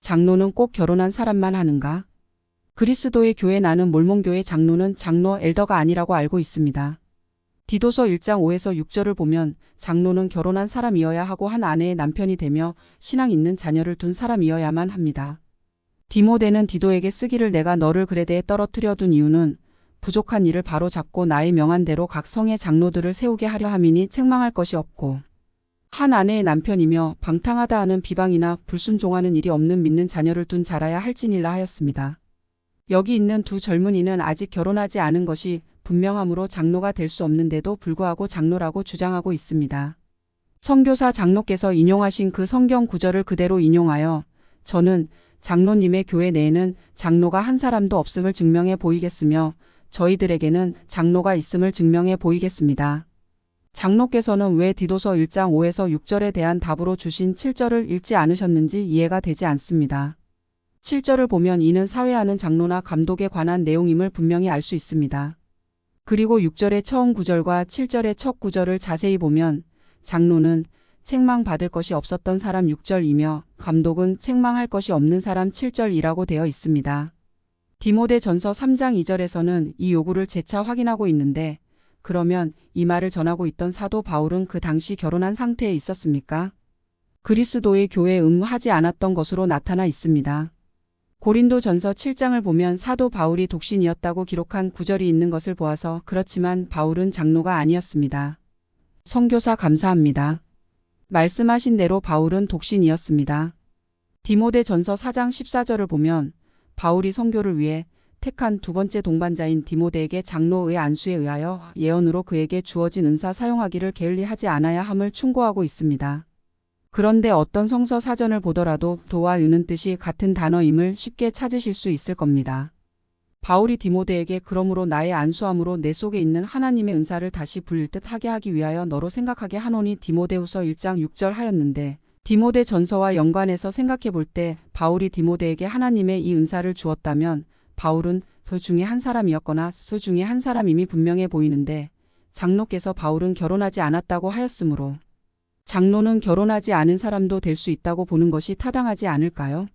장로는 꼭 결혼한 사람만 하는가? 그리스도의 교회 나는 몰몬교회 장로는 장로 엘더가 아니라고 알고 있습니다. 디도서 1장 5에서 6절을 보면 장로는 결혼한 사람이어야 하고 한 아내의 남편이 되며 신앙 있는 자녀를 둔 사람이어야만 합니다. 디모데는 디도에게 쓰기를 내가 너를 그레데에 떨어뜨려 둔 이유는 부족한 일을 바로 잡고 나의 명한대로 각 성의 장로들을 세우게 하려 함이니 책망할 것이 없고 한 아내의 남편이며 방탕하다 하는 비방이나 불순종하는 일이 없는 믿는 자녀를 둔 자라야 할지니라 하였습니다. 여기 있는 두 젊은이는 아직 결혼하지 않은 것이 분명하므로 장로가 될 수 없는데도 불구하고 장로라고 주장하고 있습니다. 선교사 장로께서 인용하신 그 성경 구절을 그대로 인용하여 저는 장로님의 교회 내에는 장로가 한 사람도 없음을 증명해 보이겠으며 저희들에게는 장로가 있음을 증명해 보이겠습니다. 장로께서는 왜 디도서 1장 5에서 6절에 대한 답으로 주신 7절을 읽지 않으셨는지 이해가 되지 않습니다. 7절을 보면 이는 사회하는 장로나 감독에 관한 내용임을 분명히 알 수 있습니다. 그리고 6절의 처음 9절과 7절의 첫 9절을 자세히 보면 장로는 책망받을 것이 없었던 사람 6절이며 감독은 책망할 것이 없는 사람 7절이라고 되어 있습니다. 디모데 전서 3장 2절에서는 이 요구를 재차 확인하고 있는데 그러면 이 말을 전하고 있던 사도 바울은 그 당시 결혼한 상태에 있었습니까? 그리스도의 교회에 하지 않았던 것으로 나타나 있습니다. 고린도 전서 7장을 보면 사도 바울이 독신이었다고 기록한 구절이 있는 것을 보아서 그렇지만 바울은 장로가 아니었습니다. 선교사 감사합니다. 말씀하신 대로 바울은 독신이었습니다. 디모데 전서 4장 14절을 보면 바울이 선교를 위해 택한 두 번째 동반자인 디모데에게 장로의 안수에 의하여 예언으로 그에게 주어진 은사 사용하기를 게을리하지 않아야 함을 충고하고 있습니다. 그런데 어떤 성서 사전을 보더라도 도와 유는 뜻이 같은 단어임을 쉽게 찾으실 수 있을 겁니다. 바울이 디모데에게 그러므로 나의 안수함으로 내 속에 있는 하나님의 은사를 다시 불릴 듯 하게 하기 위하여 너로 생각하게 하노니 디모데후서 1장 6절 하였는데 디모데 전서와 연관해서 생각해 볼 때 바울이 디모데에게 하나님의 이 은사를 주었다면 바울은 그 중에 한 사람이었거나 그 중에 한 사람임이 분명해 보이는데 장로께서 바울은 결혼하지 않았다고 하였으므로 장로는 결혼하지 않은 사람도 될 수 있다고 보는 것이 타당하지 않을까요?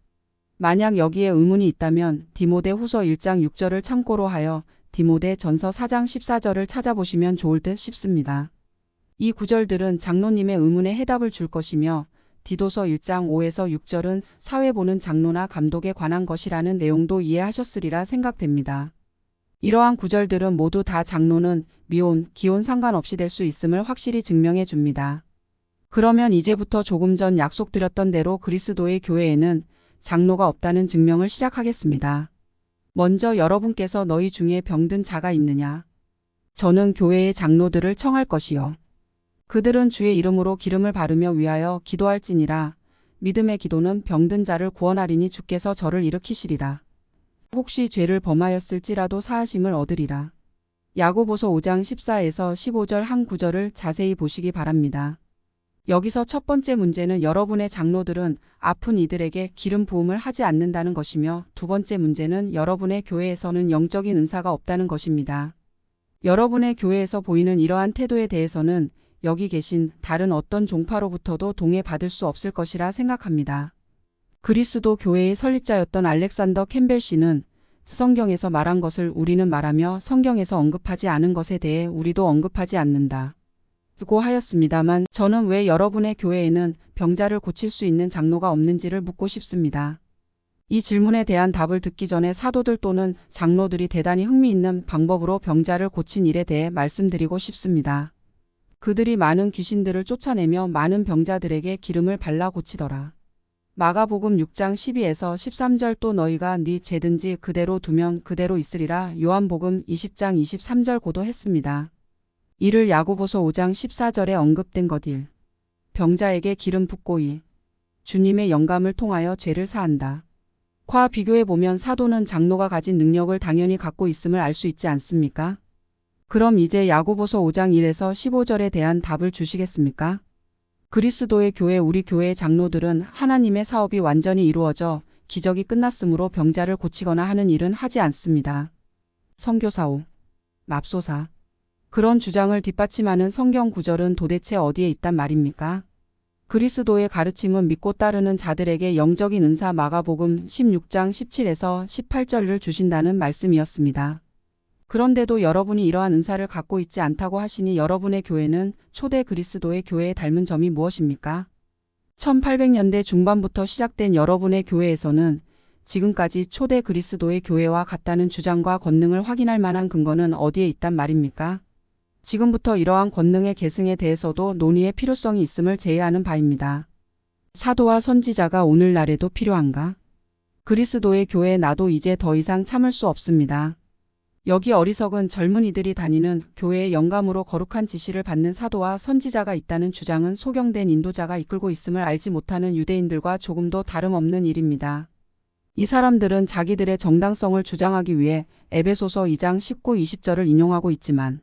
만약 여기에 의문이 있다면 디모데 후서 1장 6절을 참고로 하여 디모데 전서 4장 14절을 찾아보시면 좋을 듯 싶습니다. 이 구절들은 장로님의 의문에 해답을 줄 것이며 디도서 1장 5에서 6절은 사회 보는 장로나 감독에 관한 것이라는 내용도 이해하셨으리라 생각됩니다. 이러한 구절들은 모두 다 장로는 미혼, 기혼 상관없이 될 수 있음을 확실히 증명해 줍니다. 그러면 이제부터 조금 전 약속드렸던 대로 그리스도의 교회에는 장로가 없다는 증명을 시작하겠습니다. 먼저 여러분께서 너희 중에 병든 자가 있느냐? 저는 교회의 장로들을 청할 것이요. 그들은 주의 이름으로 기름을 바르며 위하여 기도할지니라. 믿음의 기도는 병든 자를 구원하리니 주께서 저를 일으키시리라. 혹시 죄를 범하였을지라도 사하심을 얻으리라. 야고보서 5장 14에서 15절 한 구절을 자세히 보시기 바랍니다. 여기서 첫 번째 문제는 여러분의 장로들은 아픈 이들에게 기름 부음을 하지 않는다는 것이며 두 번째 문제는 여러분의 교회에서는 영적인 은사가 없다는 것입니다. 여러분의 교회에서 보이는 이러한 태도에 대해서는 여기 계신 다른 어떤 종파로부터도 동의받을 수 없을 것이라 생각합니다. 그리스도 교회의 설립자였던 알렉산더 캠벨 씨는 성경에서 말한 것을 우리는 말하며 성경에서 언급하지 않은 것에 대해 우리도 언급하지 않는다. 고 하였습니다만 저는 왜 여러분의 교회에는 병자를 고칠 수 있는 장로가 없는지를 묻고 싶습니다. 이 질문에 대한 답을 듣기 전에 사도들 또는 장로들이 대단히 흥미있는 방법으로 병자를 고친 일에 대해 말씀드리고 싶습니다. 그들이 많은 귀신들을 쫓아내며 많은 병자들에게 기름을 발라 고치더라. 마가복음 6장 12에서 13절 또 너희가 네 죄든지 그대로 두면 그대로 있으리라. 요한복음 20장 23절 고도했습니다. 이를 야고보서 5장 14절에 언급된 것일. 병자에게 기름 붓고이. 주님의 영감을 통하여 죄를 사한다. 과 비교해보면 사도는 장로가 가진 능력을 당연히 갖고 있음을 알 수 있지 않습니까? 그럼 이제 야고보서 5장 1에서 15절에 대한 답을 주시겠습니까? 그리스도의 교회 우리 교회의 장로들은 하나님의 사업이 완전히 이루어져 기적이 끝났으므로 병자를 고치거나 하는 일은 하지 않습니다. 선교사오. 맙소사. 그런 주장을 뒷받침하는 성경 구절은 도대체 어디에 있단 말입니까? 그리스도의 가르침은 믿고 따르는 자들에게 영적인 은사 마가복음 16장 17에서 18절을 주신다는 말씀이었습니다. 그런데도 여러분이 이러한 은사를 갖고 있지 않다고 하시니 여러분의 교회는 초대 그리스도의 교회에 닮은 점이 무엇입니까? 1800년대 중반부터 시작된 여러분의 교회에서는 지금까지 초대 그리스도의 교회와 같다는 주장과 권능을 확인할 만한 근거는 어디에 있단 말입니까? 지금부터 이러한 권능의 계승에 대해서도 논의의 필요성이 있음을 제의하는 바입니다. 사도와 선지자가 오늘날에도 필요한가? 그리스도의 교회에 나도 이제 더 이상 참을 수 없습니다. 여기 어리석은 젊은이들이 다니는 교회의 영감으로 거룩한 지시를 받는 사도와 선지자가 있다는 주장은 소경된 인도자가 이끌고 있음을 알지 못하는 유대인들과 조금도 다름없는 일입니다. 이 사람들은 자기들의 정당성을 주장하기 위해 에베소서 2장 19, 20절을 인용하고 있지만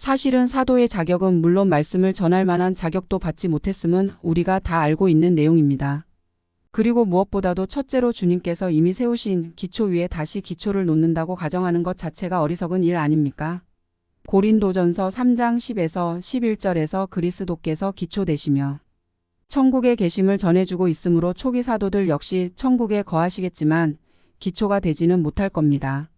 사실은 사도의 자격은 물론 말씀을 전할 만한 자격도 받지 못했음은 우리가 다 알고 있는 내용입니다. 그리고 무엇보다도 첫째로 주님께서 이미 세우신 기초 위에 다시 기초를 놓는다고 가정하는 것 자체가 어리석은 일 아닙니까? 고린도전서 3장 10에서 11절에서 그리스도께서 기초 되시며 천국의 계심을 전해주고 있으므로 초기 사도들 역시 천국에 거하시겠지만 기초가 되지는 못할 겁니다.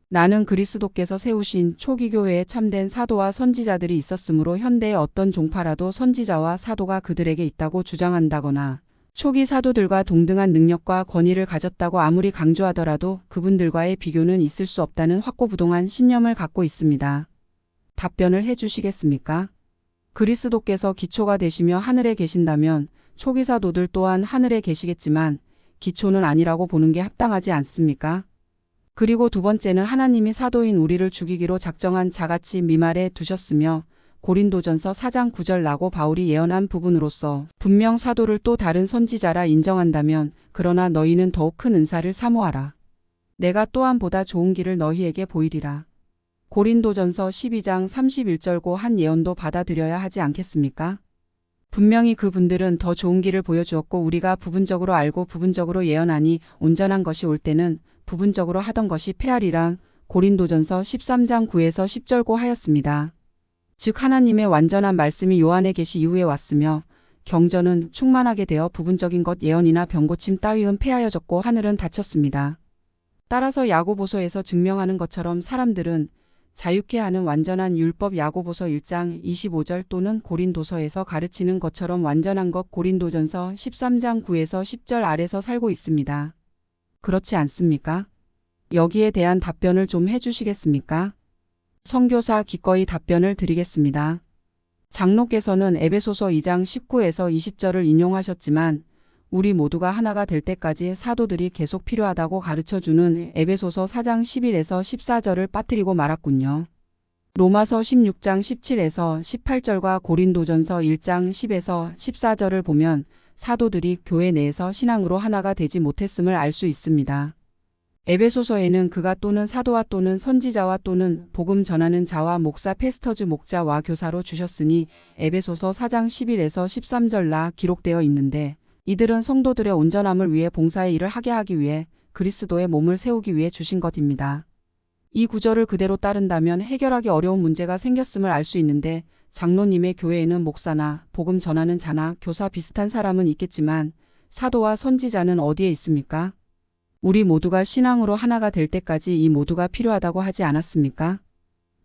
나는 그리스도께서 세우신 초기 교회에 참된 사도와 선지자들이 있었으므로 현대의 어떤 종파라도 선지자와 사도가 그들에게 있다고 주장한다거나 초기 사도들과 동등한 능력과 권위를 가졌다고 아무리 강조하더라도 그분들과의 비교는 있을 수 없다는 확고부동한 신념을 갖고 있습니다. 답변을 해주시겠습니까? 그리스도께서 기초가 되시며 하늘에 계신다면 초기 사도들 또한 하늘에 계시겠지만 기초는 아니라고 보는 게 합당하지 않습니까? 그리고 두 번째는 하나님이 사도인 우리를 죽이기로 작정한 자같이 미말해 두셨으며 고린도전서 4장 9절 라고 바울이 예언한 부분으로서 분명 사도를 또 다른 선지자라 인정한다면 그러나 너희는 더욱 큰 은사를 사모하라. 내가 또한 보다 좋은 길을 너희에게 보이리라. 고린도전서 12장 31절고 한 예언도 받아들여야 하지 않겠습니까? 분명히 그분들은 더 좋은 길을 보여주었고 우리가 부분적으로 알고 부분적으로 예언하니 온전한 것이 올 때는 부분적으로 하던 것이 패하리라. 고린도전서 13장 9에서 10절고 하였습니다. 즉 하나님의 완전한 말씀이 요한의 계시 이후에 왔으며 경전은 충만하게 되어 부분적인 것 예언이나 병고침 따위은 패하여졌고 하늘은 닫혔습니다. 따라서 야고보서에서 증명하는 것처럼 사람들은 자유케 하는 완전한 율법 야고보서 1장 25절 또는 고린도서에서 가르치는 것처럼 완전한 것 고린도전서 13장 9에서 10절 아래서 살고 있습니다. 그렇지 않습니까? 여기에 대한 답변을 좀 해주시겠습니까? 선교사 기꺼이 답변을 드리겠습니다. 장로께서는 에베소서 2장 19에서 20절을 인용하셨지만 우리 모두가 하나가 될 때까지 사도들이 계속 필요하다고 가르쳐주는 에베소서 4장 11에서 14절을 빠뜨리고 말았군요. 로마서 16장 17에서 18절과 고린도전서 1장 10에서 14절을 보면 사도들이 교회 내에서 신앙으로 하나가 되지 못했음을 알 수 있습니다. 에베소서에는 그가 또는 사도와 또는 선지자와 또는 복음 전하는 자와 목사 패스터즈 목자와 교사로 주셨으니 에베소서 4장 11에서 13절라 기록되어 있는데 이들은 성도들의 온전함을 위해 봉사의 일을 하게 하기 위해 그리스도의 몸을 세우기 위해 주신 것입니다. 이 구절을 그대로 따른다면 해결하기 어려운 문제가 생겼음을 알 수 있는데 장로님의 교회에는 목사나 복음 전하는 자나 교사 비슷한 사람은 있겠지만 사도와 선지자는 어디에 있습니까? 우리 모두가 신앙으로 하나가 될 때까지 이 모두가 필요하다고 하지 않았습니까?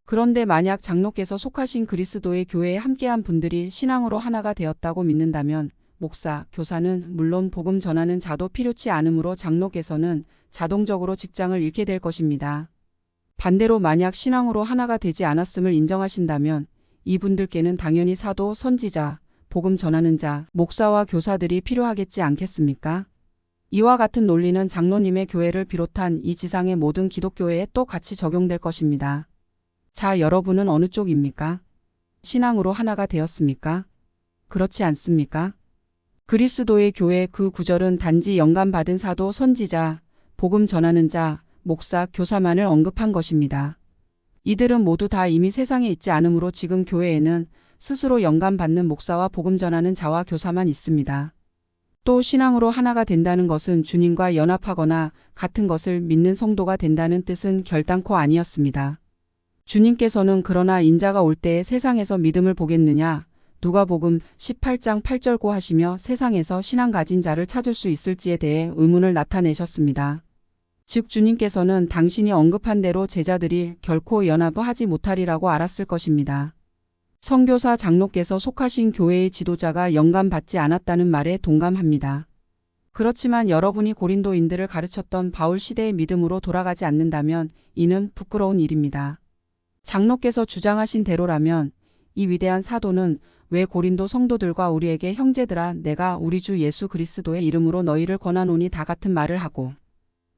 그런데 만약 장로께서 속하신 그리스도의 교회에 함께한 분들이 신앙으로 하나가 되었다고 믿는다면 목사, 교사는 물론 복음 전하는 자도 필요치 않으므로 장로께서는 자동적으로 직장을 잃게 될 것입니다. 반대로 만약 신앙으로 하나가 되지 않았음을 인정하신다면 이분들께는 당연히 사도, 선지자, 복음 전하는 자, 목사와 교사들이 필요하겠지 않겠습니까? 이와 같은 논리는 장로님의 교회를 비롯한 이 지상의 모든 기독교회에 또 같이 적용될 것입니다. 자, 여러분은 어느 쪽입니까? 신앙으로 하나가 되었습니까? 그렇지 않습니까? 그리스도의 교회 그 구절은 단지 영감받은 사도, 선지자, 복음 전하는 자, 목사, 교사만을 언급한 것입니다. 이들은 모두 다 이미 세상에 있지 않으므로 지금 교회에는 스스로 영감받는 목사와 복음 전하는 자와 교사만 있습니다. 또 신앙으로 하나가 된다는 것은 주님과 연합하거나 같은 것을 믿는 성도가 된다는 뜻은 결단코 아니었습니다. 주님께서는 그러나 인자가 올 때에 세상에서 믿음을 보겠느냐, 누가복음 18장 8절 고하시며 세상에서 신앙 가진 자를 찾을 수 있을지에 대해 의문을 나타내셨습니다. 즉 주님께서는 당신이 언급한 대로 제자들이 결코 연합하지 못하리라고 알았을 것입니다. 선교사 장로께서 속하신 교회의 지도자가 영감받지 않았다는 말에 동감합니다. 그렇지만 여러분이 고린도인들을 가르쳤던 바울 시대의 믿음으로 돌아가지 않는다면 이는 부끄러운 일입니다. 장로께서 주장하신 대로라면 이 위대한 사도는 왜 고린도 성도들과 우리에게 형제들아 내가 우리 주 예수 그리스도의 이름으로 너희를 권하노니 다 같은 말을 하고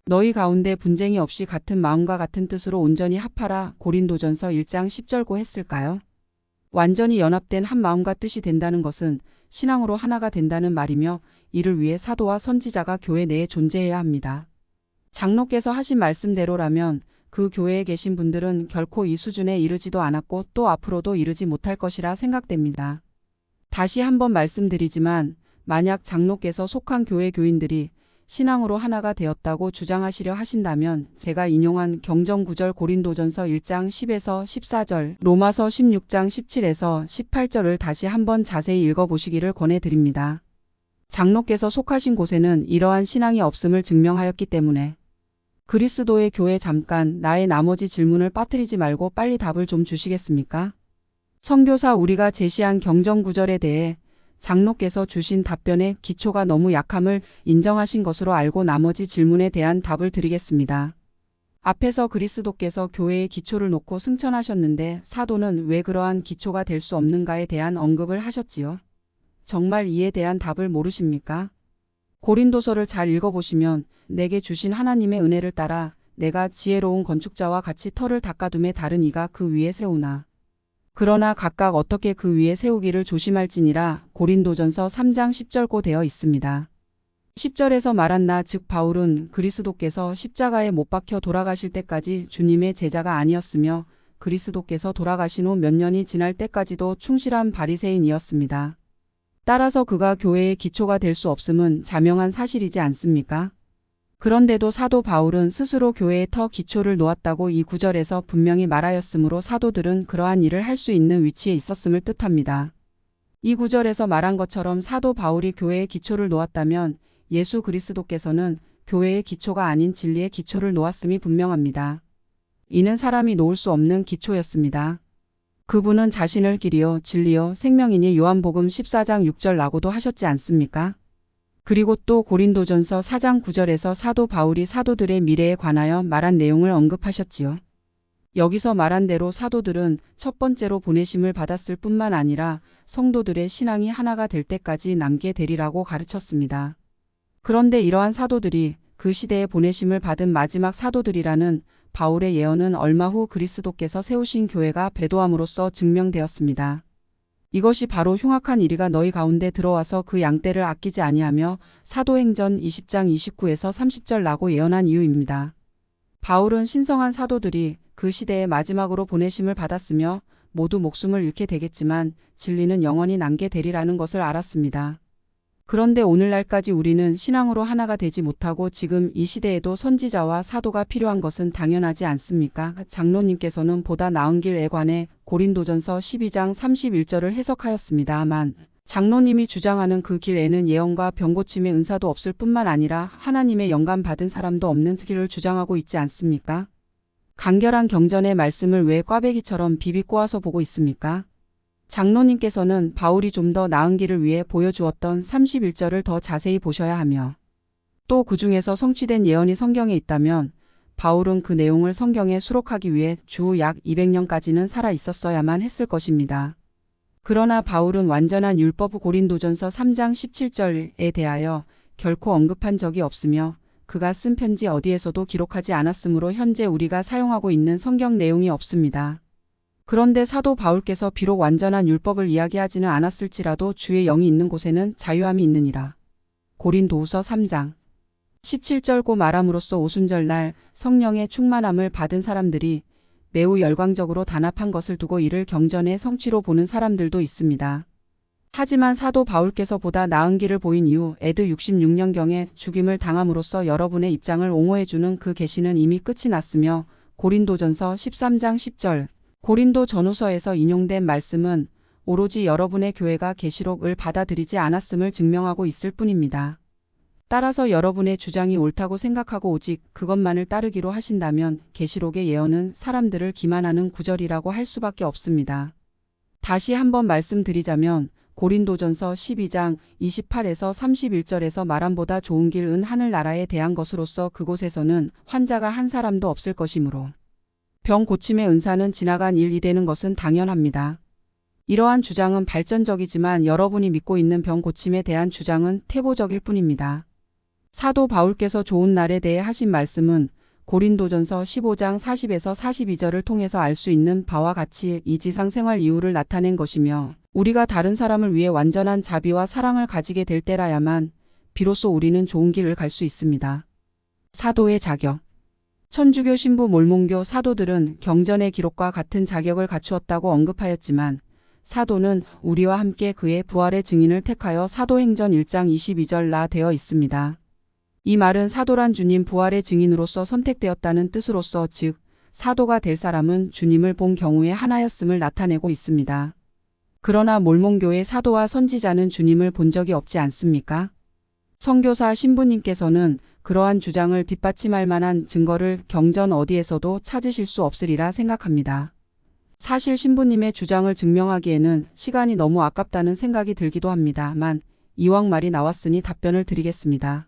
너희 가운데 분쟁이 없이 같은 마음과 같은 뜻으로 온전히 합하라 고린도전서 1장 10절고 했을까요? 완전히 연합된 한 마음과 뜻이 된다는 것은 신앙으로 하나가 된다는 말이며 이를 위해 사도와 선지자가 교회 내에 존재해야 합니다. 장로께서 하신 말씀대로라면 그 교회에 계신 분들은 결코 이 수준에 이르지도 않았고 또 앞으로도 이르지 못할 것이라 생각됩니다. 다시 한번 말씀드리지만 만약 장로께서 속한 교회 교인들이 신앙으로 하나가 되었다고 주장하시려 하신다면 제가 인용한 경전구절 고린도전서 1장 10에서 14절, 로마서 16장 17에서 18절을 다시 한번 자세히 읽어보시기를 권해드립니다. 장로께서 속하신 곳에는 이러한 신앙이 없음을 증명하였기 때문에 그리스도의 교회 잠깐 나의 나머지 질문을 빠뜨리지 말고 빨리 답을 좀 주시겠습니까? 선교사 우리가 제시한 경전구절에 대해 장로께서 주신 답변의 기초가 너무 약함을 인정하신 것으로 알고 나머지 질문에 대한 답을 드리겠습니다. 앞에서 그리스도께서 교회의 기초를 놓고 승천하셨는데 사도는 왜 그러한 기초가 될 수 없는가에 대한 언급을 하셨지요? 정말 이에 대한 답을 모르십니까? 고린도서를 잘 읽어보시면 내게 주신 하나님의 은혜를 따라 내가 지혜로운 건축자와 같이 터를 닦아둠에 다른 이가 그 위에 세우나 그러나 각각 어떻게 그 위에 세우기를 조심할지니라 고린도전서 3장 10절고 되어 있습니다. 10절에서 말한 나 즉 바울은 그리스도께서 십자가에 못 박혀 돌아가실 때까지 주님의 제자가 아니었으며 그리스도께서 돌아가신 후 몇 년이 지날 때까지도 충실한 바리새인이었습니다. 따라서 그가 교회의 기초가 될 수 없음은 자명한 사실이지 않습니까? 그런데도 사도 바울은 스스로 교회의 터 기초를 놓았다고 이 구절에서 분명히 말하였으므로 사도들은 그러한 일을 할 수 있는 위치에 있었음을 뜻합니다. 이 구절에서 말한 것처럼 사도 바울이 교회의 기초를 놓았다면 예수 그리스도께서는 교회의 기초가 아닌 진리의 기초를 놓았음이 분명합니다. 이는 사람이 놓을 수 없는 기초였습니다. 그분은 자신을 길이요 진리요 생명이니 요한복음 14장 6절라고도 하셨지 않습니까? 그리고 또 고린도전서 4장 9절에서 사도 바울이 사도들의 미래에 관하여 말한 내용을 언급하셨지요. 여기서 말한 대로 사도들은 첫 번째로 보내심을 받았을 뿐만 아니라 성도들의 신앙이 하나가 될 때까지 남게 되리라고 가르쳤습니다. 그런데 이러한 사도들이 그 시대에 보내심을 받은 마지막 사도들이라는 바울의 예언은 얼마 후 그리스도께서 세우신 교회가 배도함으로써 증명되었습니다. 이것이 바로 흉악한 이리가 너희 가운데 들어와서 그 양떼를 아끼지 아니하며 사도행전 20장 29에서 30절라고 예언한 이유입니다. 바울은 신성한 사도들이 그 시대의 마지막으로 보내심을 받았으며 모두 목숨을 잃게 되겠지만 진리는 영원히 남게 되리라는 것을 알았습니다. 그런데 오늘날까지 우리는 신앙으로 하나가 되지 못하고 지금 이 시대에도 선지자와 사도가 필요한 것은 당연하지 않습니까? 장로님께서는 보다 나은 길에 관해 고린도전서 12장 31절을 해석하였습니다만 장로님이 주장하는 그 길에는 예언과 병고침의 은사도 없을 뿐만 아니라 하나님의 영감 받은 사람도 없는 길을 주장하고 있지 않습니까? 간결한 경전의 말씀을 왜 꽈배기처럼 비비꼬아서 보고 있습니까? 장로님께서는 바울이 좀 더 나은 길을 위해 보여주었던 31절을 더 자세히 보셔야 하며 또 그 중에서 성취된 예언이 성경에 있다면 바울은 그 내용을 성경에 수록하기 위해 주 약 200년까지는 살아 있었어야만 했을 것입니다. 그러나 바울은 완전한 율법 고린도전서 3장 17절에 대하여 결코 언급한 적이 없으며 그가 쓴 편지 어디에서도 기록하지 않았으므로 현재 우리가 사용하고 있는 성경 내용이 없습니다. 그런데 사도 바울께서 비록 완전한 율법을 이야기하지는 않았을지라도 주의 영이 있는 곳에는 자유함이 있느니라. 고린도후서 3장 17절고 말함으로써 오순절날 성령의 충만함을 받은 사람들이 매우 열광적으로 단합한 것을 두고 이를 경전의 성취로 보는 사람들도 있습니다. 하지만 사도 바울께서 보다 나은 길을 보인 이후 AD 66년경에 죽임을 당함으로써 여러분의 입장을 옹호해주는 그 계시는 이미 끝이 났으며 고린도전서 13장 10절 고린도 전후서에서 인용된 말씀은 오로지 여러분의 교회가 계시록을 받아들이지 않았음을 증명하고 있을 뿐입니다. 따라서 여러분의 주장이 옳다고 생각하고 오직 그것만을 따르기로 하신다면 계시록의 예언은 사람들을 기만하는 구절이라고 할 수밖에 없습니다. 다시 한번 말씀드리자면 고린도전서 12장 28에서 31절에서 말함보다 좋은 길은 하늘나라에 대한 것으로서 그곳에서는 환자가 한 사람도 없을 것이므로 병 고침의 은사는 지나간 일이 되는 것은 당연합니다. 이러한 주장은 발전적이지만 여러분이 믿고 있는 병 고침에 대한 주장은 태보적일 뿐입니다. 사도 바울께서 좋은 날에 대해 하신 말씀은 고린도전서 15장 40에서 42절을 통해서 알 수 있는 바와 같이 이 지상 생활 이유를 나타낸 것이며 우리가 다른 사람을 위해 완전한 자비와 사랑을 가지게 될 때라야만 비로소 우리는 좋은 길을 갈 수 있습니다. 사도의 자격. 천주교 신부 몰몬교 사도들은 경전의 기록과 같은 자격을 갖추었다고 언급하였지만 사도는 우리와 함께 그의 부활의 증인을 택하여 사도행전 1장 22절라 되어 있습니다. 이 말은 사도란 주님 부활의 증인으로서 선택되었다는 뜻으로서 즉 사도가 될 사람은 주님을 본 경우에 하나였음을 나타내고 있습니다. 그러나 몰몬교의 사도와 선지자는 주님을 본 적이 없지 않습니까? 선교사 신부님께서는 그러한 주장을 뒷받침할 만한 증거를 경전 어디에서도 찾으실 수 없으리라 생각합니다. 사실 신부님의 주장을 증명하기에는 시간이 너무 아깝다는 생각이 들기도 합니다만 이왕 말이 나왔으니 답변을 드리겠습니다.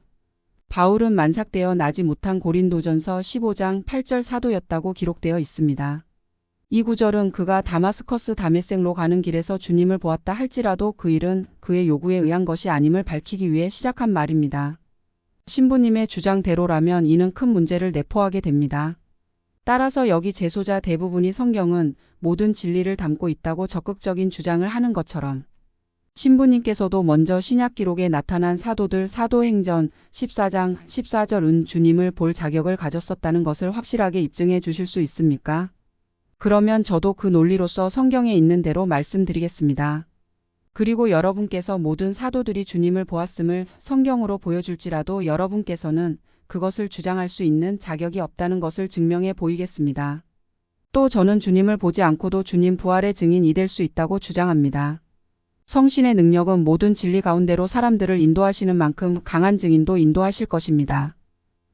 바울은 만삭되어 나지 못한 고린도전서 15장 8절 사도였다고 기록되어 있습니다. 이 구절은 그가 다마스커스 다메섹로 가는 길에서 주님을 보았다 할지라도 그 일은 그의 요구에 의한 것이 아님을 밝히기 위해 시작한 말입니다. 신부님의 주장대로라면 이는 큰 문제를 내포하게 됩니다. 따라서 여기 제소자 대부분이 성경은 모든 진리를 담고 있다고 적극적인 주장을 하는 것처럼 신부님께서도 먼저 신약 기록에 나타난 사도들 사도행전 14장 14절은 주님을 볼 자격을 가졌었다는 것을 확실하게 입증해 주실 수 있습니까? 그러면 저도 그 논리로서 성경에 있는 대로 말씀드리겠습니다. 그리고 여러분께서 모든 사도들이 주님을 보았음을 성경으로 보여줄지라도 여러분께서는 그것을 주장할 수 있는 자격이 없다는 것을 증명해 보이겠습니다. 또 저는 주님을 보지 않고도 주님 부활의 증인이 될 수 있다고 주장합니다. 성신의 능력은 모든 진리 가운데로 사람들을 인도하시는 만큼 강한 증인도 인도하실 것입니다.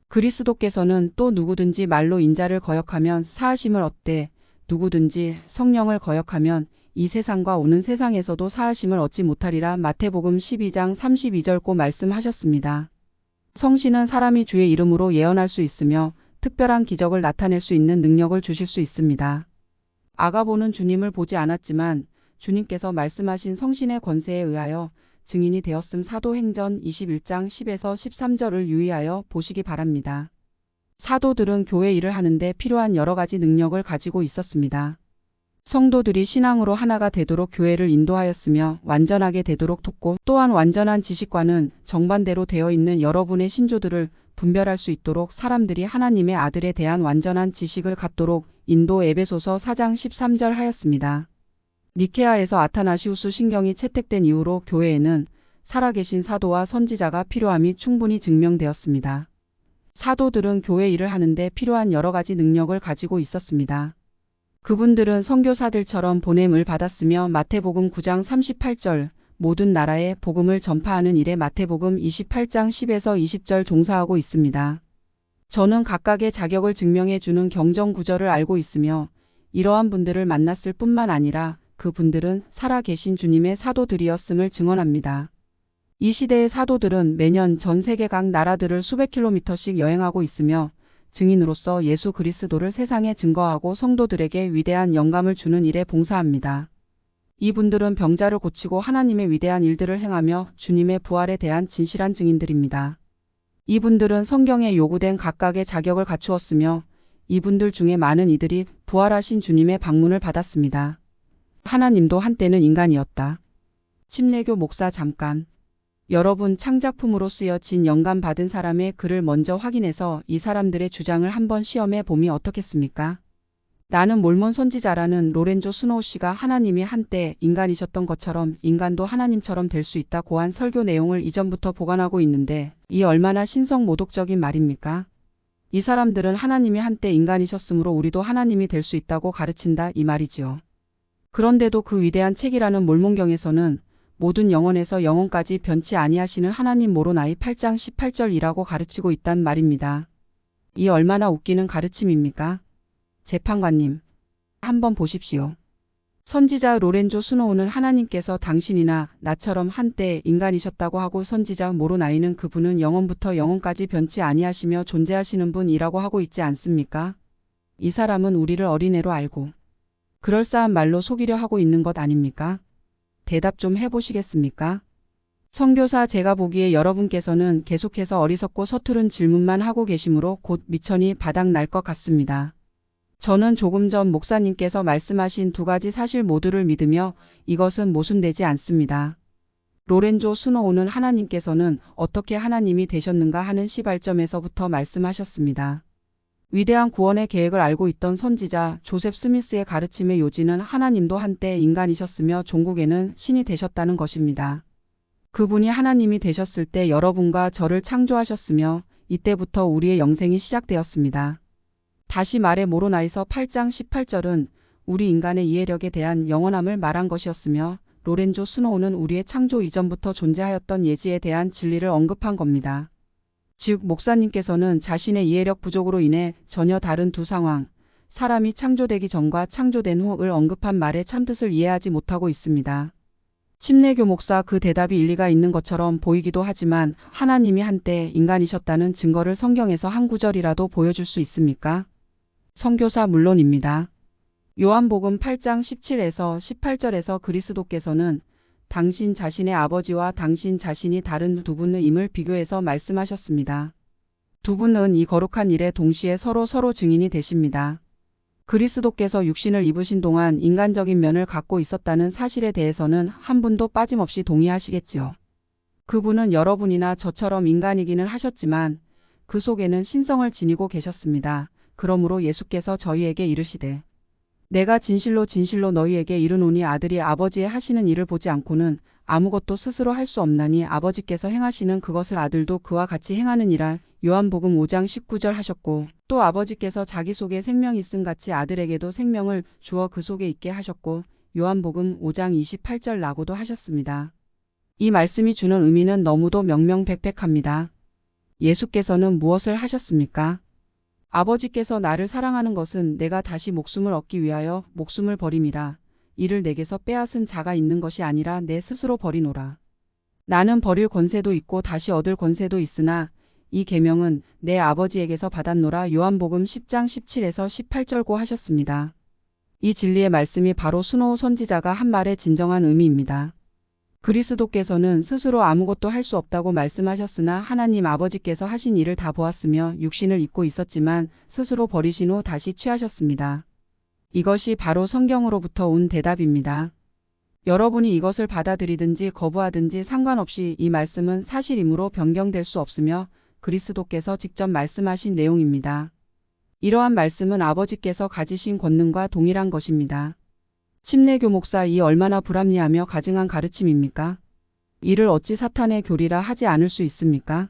그리스도께서는 또 누구든지 말로 인자를 거역하면 사하심을 얻되 누구든지 성령을 거역하면 이 세상과 오는 세상에서도 사하심을 얻지 못하리라 마태복음 12장 32절고 말씀하셨습니다. 성신은 사람이 주의 이름으로 예언할 수 있으며 특별한 기적을 나타낼 수 있는 능력을 주실 수 있습니다. 아가보는 주님을 보지 않았지만 주님께서 말씀하신 성신의 권세에 의하여 증인이 되었음 사도행전 21장 10에서 13절을 유의하여 보시기 바랍니다. 사도들은 교회 일을 하는데 필요한 여러 가지 능력을 가지고 있었습니다. 성도들이 신앙으로 하나가 되도록 교회를 인도하였으며 완전하게 되도록 돕고 또한 완전한 지식과는 정반대로 되어 있는 여러분의 신조들을 분별할 수 있도록 사람들이 하나님의 아들에 대한 완전한 지식을 갖도록 인도 에베소서 4장 13절 하였습니다. 니케아에서 아타나시우스 신경이 채택된 이후로 교회에는 살아계신 사도와 선지자가 필요함이 충분히 증명되었습니다. 사도들은 교회 일을 하는데 필요한 여러 가지 능력을 가지고 있었습니다. 그분들은 선교사들처럼 보냄을 받았으며 마태복음 9장 38절 모든 나라에 복음을 전파하는 일에 마태복음 28장 10에서 20절 종사하고 있습니다. 저는 각각의 자격을 증명해 주는 경전 구절을 알고 있으며 이러한 분들을 만났을 뿐만 아니라 그 분들은 살아계신 주님의 사도들이었음을 증언합니다. 이 시대의 사도들은 매년 전 세계 각 나라들을 수백 킬로미터씩 여행하고 있으며 증인으로서 예수 그리스도를 세상에 증거하고 성도들에게 위대한 영감을 주는 일에 봉사합니다. 이분들은 병자를 고치고 하나님의 위대한 일들을 행하며 주님의 부활에 대한 진실한 증인들입니다. 이분들은 성경에 요구된 각각의 자격을 갖추었으며 이분들 중에 많은 이들이 부활하신 주님의 방문을 받았습니다. 하나님도 한때는 인간이었다. 침례교 목사 잠깐. 여러분 창작품으로 쓰여진 영감 받은 사람의 글을 먼저 확인해서 이 사람들의 주장을 한번 시험해 보면 어떻겠습니까? 나는 몰몬 선지자라는 로렌조 스노우 씨가 하나님이 한때 인간이셨던 것처럼 인간도 하나님처럼 될 수 있다고 한 설교 내용을 이전부터 보관하고 있는데 이 얼마나 신성 모독적인 말입니까? 이 사람들은 하나님이 한때 인간이셨으므로 우리도 하나님이 될 수 있다고 가르친다 이 말이지요. 그런데도 그 위대한 책이라는 몰몬경에서는 모든 영혼에서 영혼까지 변치 아니하시는 하나님 모로나이 8장 18절이라고 가르치고 있단 말입니다. 이 얼마나 웃기는 가르침입니까? 재판관님, 한번 보십시오. 선지자 로렌조 스노우는 하나님께서 당신이나 나처럼 한때 인간이셨다고 하고 선지자 모로나이는 그분은 영혼부터 영혼까지 변치 아니하시며 존재하시는 분이라고 하고 있지 않습니까? 이 사람은 우리를 어린애로 알고 그럴싸한 말로 속이려 하고 있는 것 아닙니까? 대답 좀 해보시겠습니까? 선교사, 제가 보기에 여러분께서는 계속해서 어리석고 서투른 질문만 하고 계시므로 곧 미천이 바닥 날 것 같습니다. 저는 조금 전 목사님께서 말씀하신 두 가지 사실 모두를 믿으며 이것은 모순되지 않습니다. 로렌조 스노우는 하나님께서는 어떻게 하나님이 되셨는가 하는 시발점에서부터 말씀하셨습니다. 위대한 구원의 계획을 알고 있던 선지자 조셉 스미스의 가르침의 요지는 하나님도 한때 인간이셨으며 종국에는 신이 되셨다는 것입니다. 그분이 하나님이 되셨을 때 여러분과 저를 창조하셨으며 이때부터 우리의 영생이 시작되었습니다. 다시 말해 모로나이서 8장 18절은 우리 인간의 이해력에 대한 영원함을 말한 것이었으며 로렌조 스노우는 우리의 창조 이전부터 존재하였던 예지에 대한 진리를 언급한 겁니다. 즉 목사님께서는 자신의 이해력 부족으로 인해 전혀 다른 두 상황, 사람이 창조되기 전과 창조된 후를 언급한 말의 참뜻을 이해하지 못하고 있습니다. 침례교 목사, 그 대답이 일리가 있는 것처럼 보이기도 하지만 하나님이 한때 인간이셨다는 증거를 성경에서 한 구절이라도 보여줄 수 있습니까? 선교사, 물론입니다. 요한복음 8장 17에서 18절에서 그리스도께서는 당신 자신의 아버지와 당신 자신이 다른 두 분임을 비교해서 말씀하셨습니다. 두 분은 이 거룩한 일에 동시에 서로 증인이 되십니다. 그리스도께서 육신을 입으신 동안 인간적인 면을 갖고 있었다는 사실에 대해서는 한 분도 빠짐없이 동의하시겠지요. 그분은 여러분이나 저처럼 인간이기는 하셨지만 그 속에는 신성을 지니고 계셨습니다. 그러므로 예수께서 저희에게 이르시되 내가 진실로 너희에게 이르노니 아들이 아버지의 하시는 일을 보지 않고는 아무것도 스스로 할 수 없나니 아버지께서 행하시는 그것을 아들도 그와 같이 행하느니라. 요한복음 5장 19절 하셨고 또 아버지께서 자기 속에 생명이 있음 같이 아들에게도 생명을 주어 그 속에 있게 하셨고 요한복음 5장 28절 라고도 하셨습니다. 이 말씀이 주는 의미는 너무도 명명백백합니다. 예수께서는 무엇을 하셨습니까? 아버지께서 나를 사랑하는 것은 내가 다시 목숨을 얻기 위하여 목숨을 버림이라. 이를 내게서 빼앗은 자가 있는 것이 아니라 내 스스로 버리노라. 나는 버릴 권세도 있고 다시 얻을 권세도 있으나 이 계명은 내 아버지에게서 받았노라. 요한복음 10장 17에서 18절고 하셨습니다. 이 진리의 말씀이 바로 스노우 선지자가 한 말의 진정한 의미입니다. 그리스도께서는 스스로 아무것도 할 수 없다고 말씀하셨으나 하나님 아버지께서 하신 일을 다 보았으며 육신을 입고 있었지만 스스로 버리신 후 다시 취하셨습니다. 이것이 바로 성경으로부터 온 대답입니다. 여러분이 이것을 받아들이든지 거부하든지 상관없이 이 말씀은 사실이므로 변경될 수 없으며 그리스도께서 직접 말씀하신 내용입니다. 이러한 말씀은 아버지께서 가지신 권능과 동일한 것입니다. 침례교 목사, 이 얼마나 불합리하며 가증한 가르침입니까? 이를 어찌 사탄의 교리라 하지 않을 수 있습니까?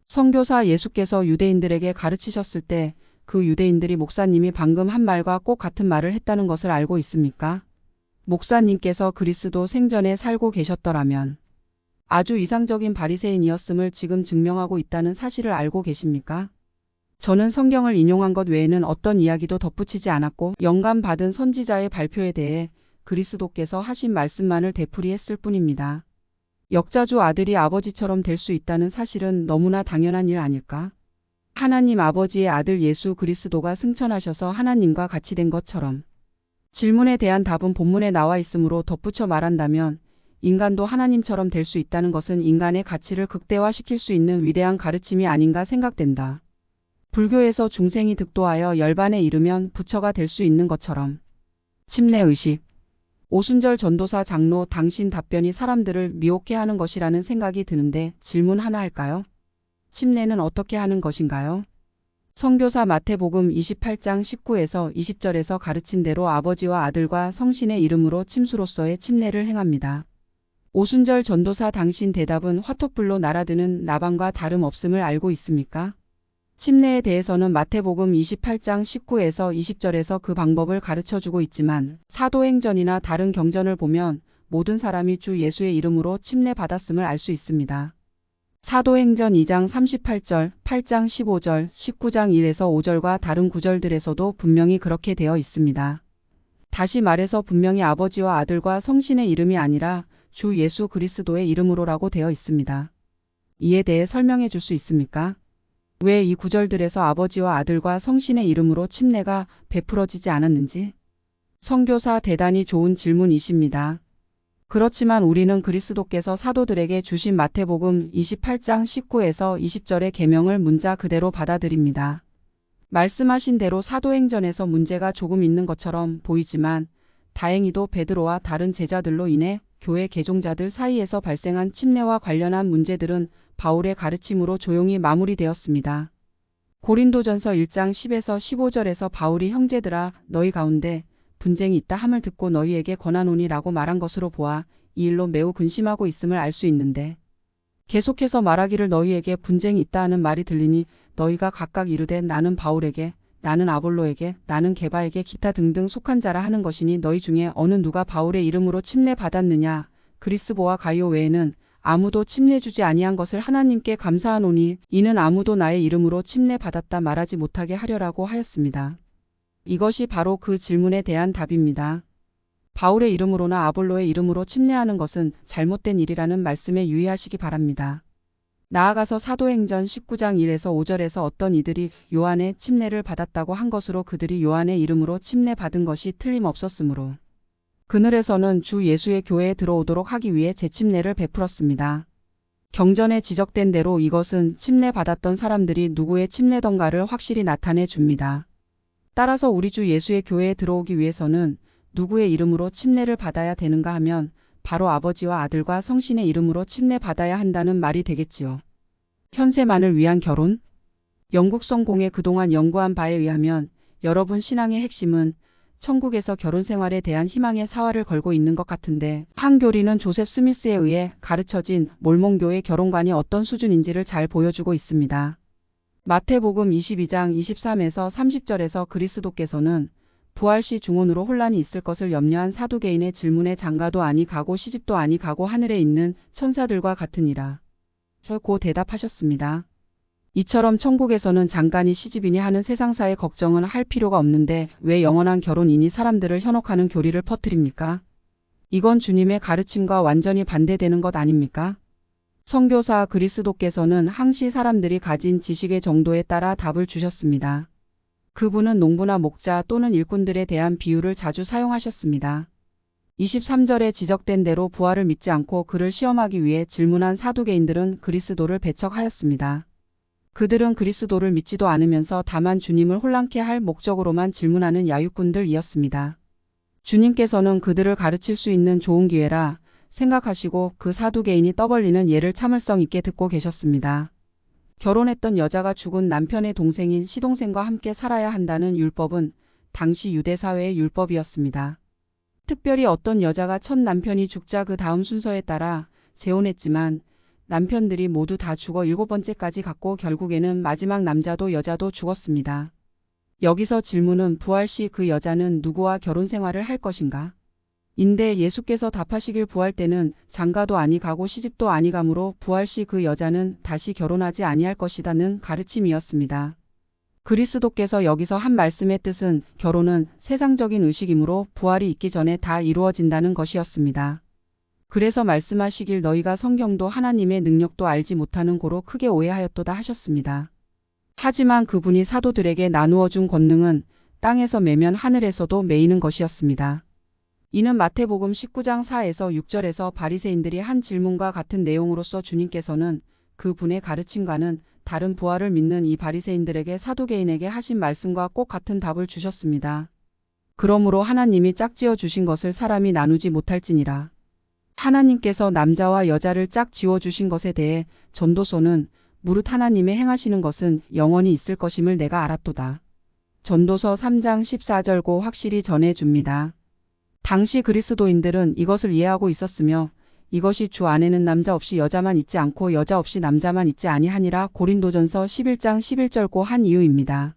선교사, 예수께서 유대인들에게 가르치셨을 때 그 유대인들이 목사님이 방금 한 말과 꼭 같은 말을 했다는 것을 알고 있습니까? 목사님께서 그리스도 생전에 살고 계셨더라면 아주 이상적인 바리새인이었음을 지금 증명하고 있다는 사실을 알고 계십니까? 저는 성경을 인용한 것 외에는 어떤 이야기도 덧붙이지 않았고 영감받은 선지자의 발표에 대해 그리스도께서 하신 말씀만을 되풀이했을 뿐입니다. 역자주 아들이 아버지처럼 될 수 있다는 사실은 너무나 당연한 일 아닐까? 하나님 아버지의 아들 예수 그리스도가 승천하셔서 하나님과 같이 된 것처럼 질문에 대한 답은 본문에 나와 있으므로 덧붙여 말한다면 인간도 하나님처럼 될 수 있다는 것은 인간의 가치를 극대화시킬 수 있는 위대한 가르침이 아닌가 생각된다. 불교에서 중생이 득도하여 열반에 이르면 부처가 될 수 있는 것처럼. 침례의식. 오순절 전도사 장로, 당신 답변이 사람들을 미혹해 하는 것이라는 생각이 드는데 질문 하나 할까요? 침례는 어떻게 하는 것인가요? 선교사, 마태복음 28장 19에서 20절에서 가르친 대로 아버지와 아들과 성신의 이름으로 침수로서의 침례를 행합니다. 오순절 전도사, 당신 대답은 화토불로 날아드는 나방과 다름없음을 알고 있습니까? 침례에 대해서는 마태복음 28장 19에서 20절에서 그 방법을 가르쳐주고 있지만 사도행전이나 다른 경전을 보면 모든 사람이 주 예수의 이름으로 침례 받았음을 알 수 있습니다. 사도행전 2장 38절, 8장 15절, 19장 1에서 5절과 다른 구절들에서도 분명히 그렇게 되어 있습니다. 다시 말해서 분명히 아버지와 아들과 성신의 이름이 아니라 주 예수 그리스도의 이름으로라고 되어 있습니다. 이에 대해 설명해 줄 수 있습니까? 왜 이 구절들에서 아버지와 아들과 성신의 이름으로 침례가 베풀어지지 않았는지? 선교사 대단히 좋은 질문이십니다. 그렇지만 우리는 그리스도께서 사도들에게 주신 마태복음 28장 19에서 20절의 계명을 문자 그대로 받아들입니다. 말씀하신 대로 사도행전에서 문제가 조금 있는 것처럼 보이지만 다행히도 베드로와 다른 제자들로 인해 교회 개종자들 사이에서 발생한 침례와 관련한 문제들은 바울의 가르침으로 조용히 마무리되었습니다. 고린도전서 1장 10에서 15절에서 바울이 형제들아 너희 가운데 분쟁이 있다 함을 듣고 너희에게 권하노니 라고 말한 것으로 보아 이 일로 매우 근심하고 있음을 알 수 있는데 계속해서 말하기를 너희에게 분쟁이 있다 하는 말이 들리니 너희가 각각 이르되 나는 바울에게 나는 아볼로에게 나는 게바에게 기타 등등 속한 자라 하는 것이니 너희 중에 어느 누가 바울의 이름으로 침례 받았느냐 그리스보와 가이오 외에는 아무도 침례 주지 아니한 것을 하나님께 감사하노니 이는 아무도 나의 이름으로 침례 받았다 말하지 못하게 하려라고 하였습니다. 이것이 바로 그 질문에 대한 답입니다. 바울의 이름으로나 아볼로의 이름으로 침례하는 것은 잘못된 일이라는 말씀에 유의하시기 바랍니다. 나아가서 사도행전 19장 1에서 5절에서 어떤 이들이 요한의 침례를 받았다고 한 것으로 그들이 요한의 이름으로 침례 받은 것이 틀림없었으므로 그늘에서는 주 예수의 교회에 들어오도록 하기 위해 재침례를 베풀었습니다. 경전에 지적된 대로 이것은 침례 받았던 사람들이 누구의 침례던가를 확실히 나타내 줍니다. 따라서 우리 주 예수의 교회에 들어오기 위해서는 누구의 이름으로 침례를 받아야 되는가 하면 바로 아버지와 아들과 성신의 이름으로 침례 받아야 한다는 말이 되겠지요. 현세만을 위한 결혼? 영국 성공에 그동안 연구한 바에 의하면 여러분 신앙의 핵심은 천국에서 결혼 생활에 대한 희망의 사활을 걸고 있는 것 같은데 한 교리는 조셉 스미스에 의해 가르쳐진 몰몬교의 결혼관이 어떤 수준인지를 잘 보여주고 있습니다. 마태복음 22장 23에서 30절에서 그리스도께서는 부활시 중혼으로 혼란이 있을 것을 염려한 사두개인의 질문에 장가도 아니 가고 시집도 아니 가고 하늘에 있는 천사들과 같으니라. 고 대답하셨습니다. 이처럼 천국에서는 장가니 시집이니 하는 세상사의 걱정은 할 필요가 없는데 왜 영원한 결혼이니 사람들을 현혹하는 교리를 퍼뜨립니까? 이건 주님의 가르침과 완전히 반대되는 것 아닙니까? 선교사 그리스도께서는 항시 사람들이 가진 지식의 정도에 따라 답을 주셨습니다. 그분은 농부나 목자 또는 일꾼들에 대한 비유를 자주 사용하셨습니다. 23절에 지적된 대로 부활을 믿지 않고 그를 시험하기 위해 질문한 사두개인들은 그리스도를 배척하였습니다. 그들은 그리스도를 믿지도 않으면서 다만 주님을 혼란케 할 목적으로만 질문하는 야유꾼들이었습니다. 주님께서는 그들을 가르칠 수 있는 좋은 기회라 생각하시고 그 사두개인이 떠벌리는 예를 참을성 있게 듣고 계셨습니다. 결혼했던 여자가 죽은 남편의 동생인 시동생과 함께 살아야 한다는 율법은 당시 유대사회의 율법이었습니다. 특별히 어떤 여자가 첫 남편이 죽자 그 다음 순서에 따라 재혼했지만 남편들이 모두 다 죽어 7번째까지 갔고 결국에는 마지막 남자도 여자도 죽었습니다. 여기서 질문은 부활 시 그 여자는 누구와 결혼 생활을 할 것인가? 인데 예수께서 답하시길 부활 때는 장가도 아니 가고 시집도 아니 가므로 부활 시 그 여자는 다시 결혼하지 아니할 것이다는 가르침이었습니다. 그리스도께서 여기서 한 말씀의 뜻은 결혼은 세상적인 의식이므로 부활이 있기 전에 다 이루어진다는 것이었습니다. 그래서 말씀하시길 너희가 성경도 하나님의 능력도 알지 못하는 고로 크게 오해하였도다 하셨습니다. 하지만 그분이 사도들에게 나누어 준 권능은 땅에서 매면 하늘에서도 매이는 것이었습니다. 이는 마태복음 19장 4에서 6절에서 바리새인들이 한 질문과 같은 내용으로서 주님께서는 그분의 가르침과는 다른 부활을 믿는 이 바리새인들에게 사두개인에게 하신 말씀과 꼭 같은 답을 주셨습니다. 그러므로 하나님이 짝지어 주신 것을 사람이 나누지 못할지니라. 하나님께서 남자와 여자를 짝 지어주신 것에 대해 전도서는 무릇 하나님의 행하시는 것은 영원히 있을 것임을 내가 알았도다. 전도서 3장 14절고 확실히 전해줍니다. 당시 그리스도인들은 이것을 이해하고 있었으며 이것이 주 안에는 남자 없이 여자만 있지 않고 여자 없이 남자만 있지 아니하니라 고린도전서 11장 11절고 한 이유입니다.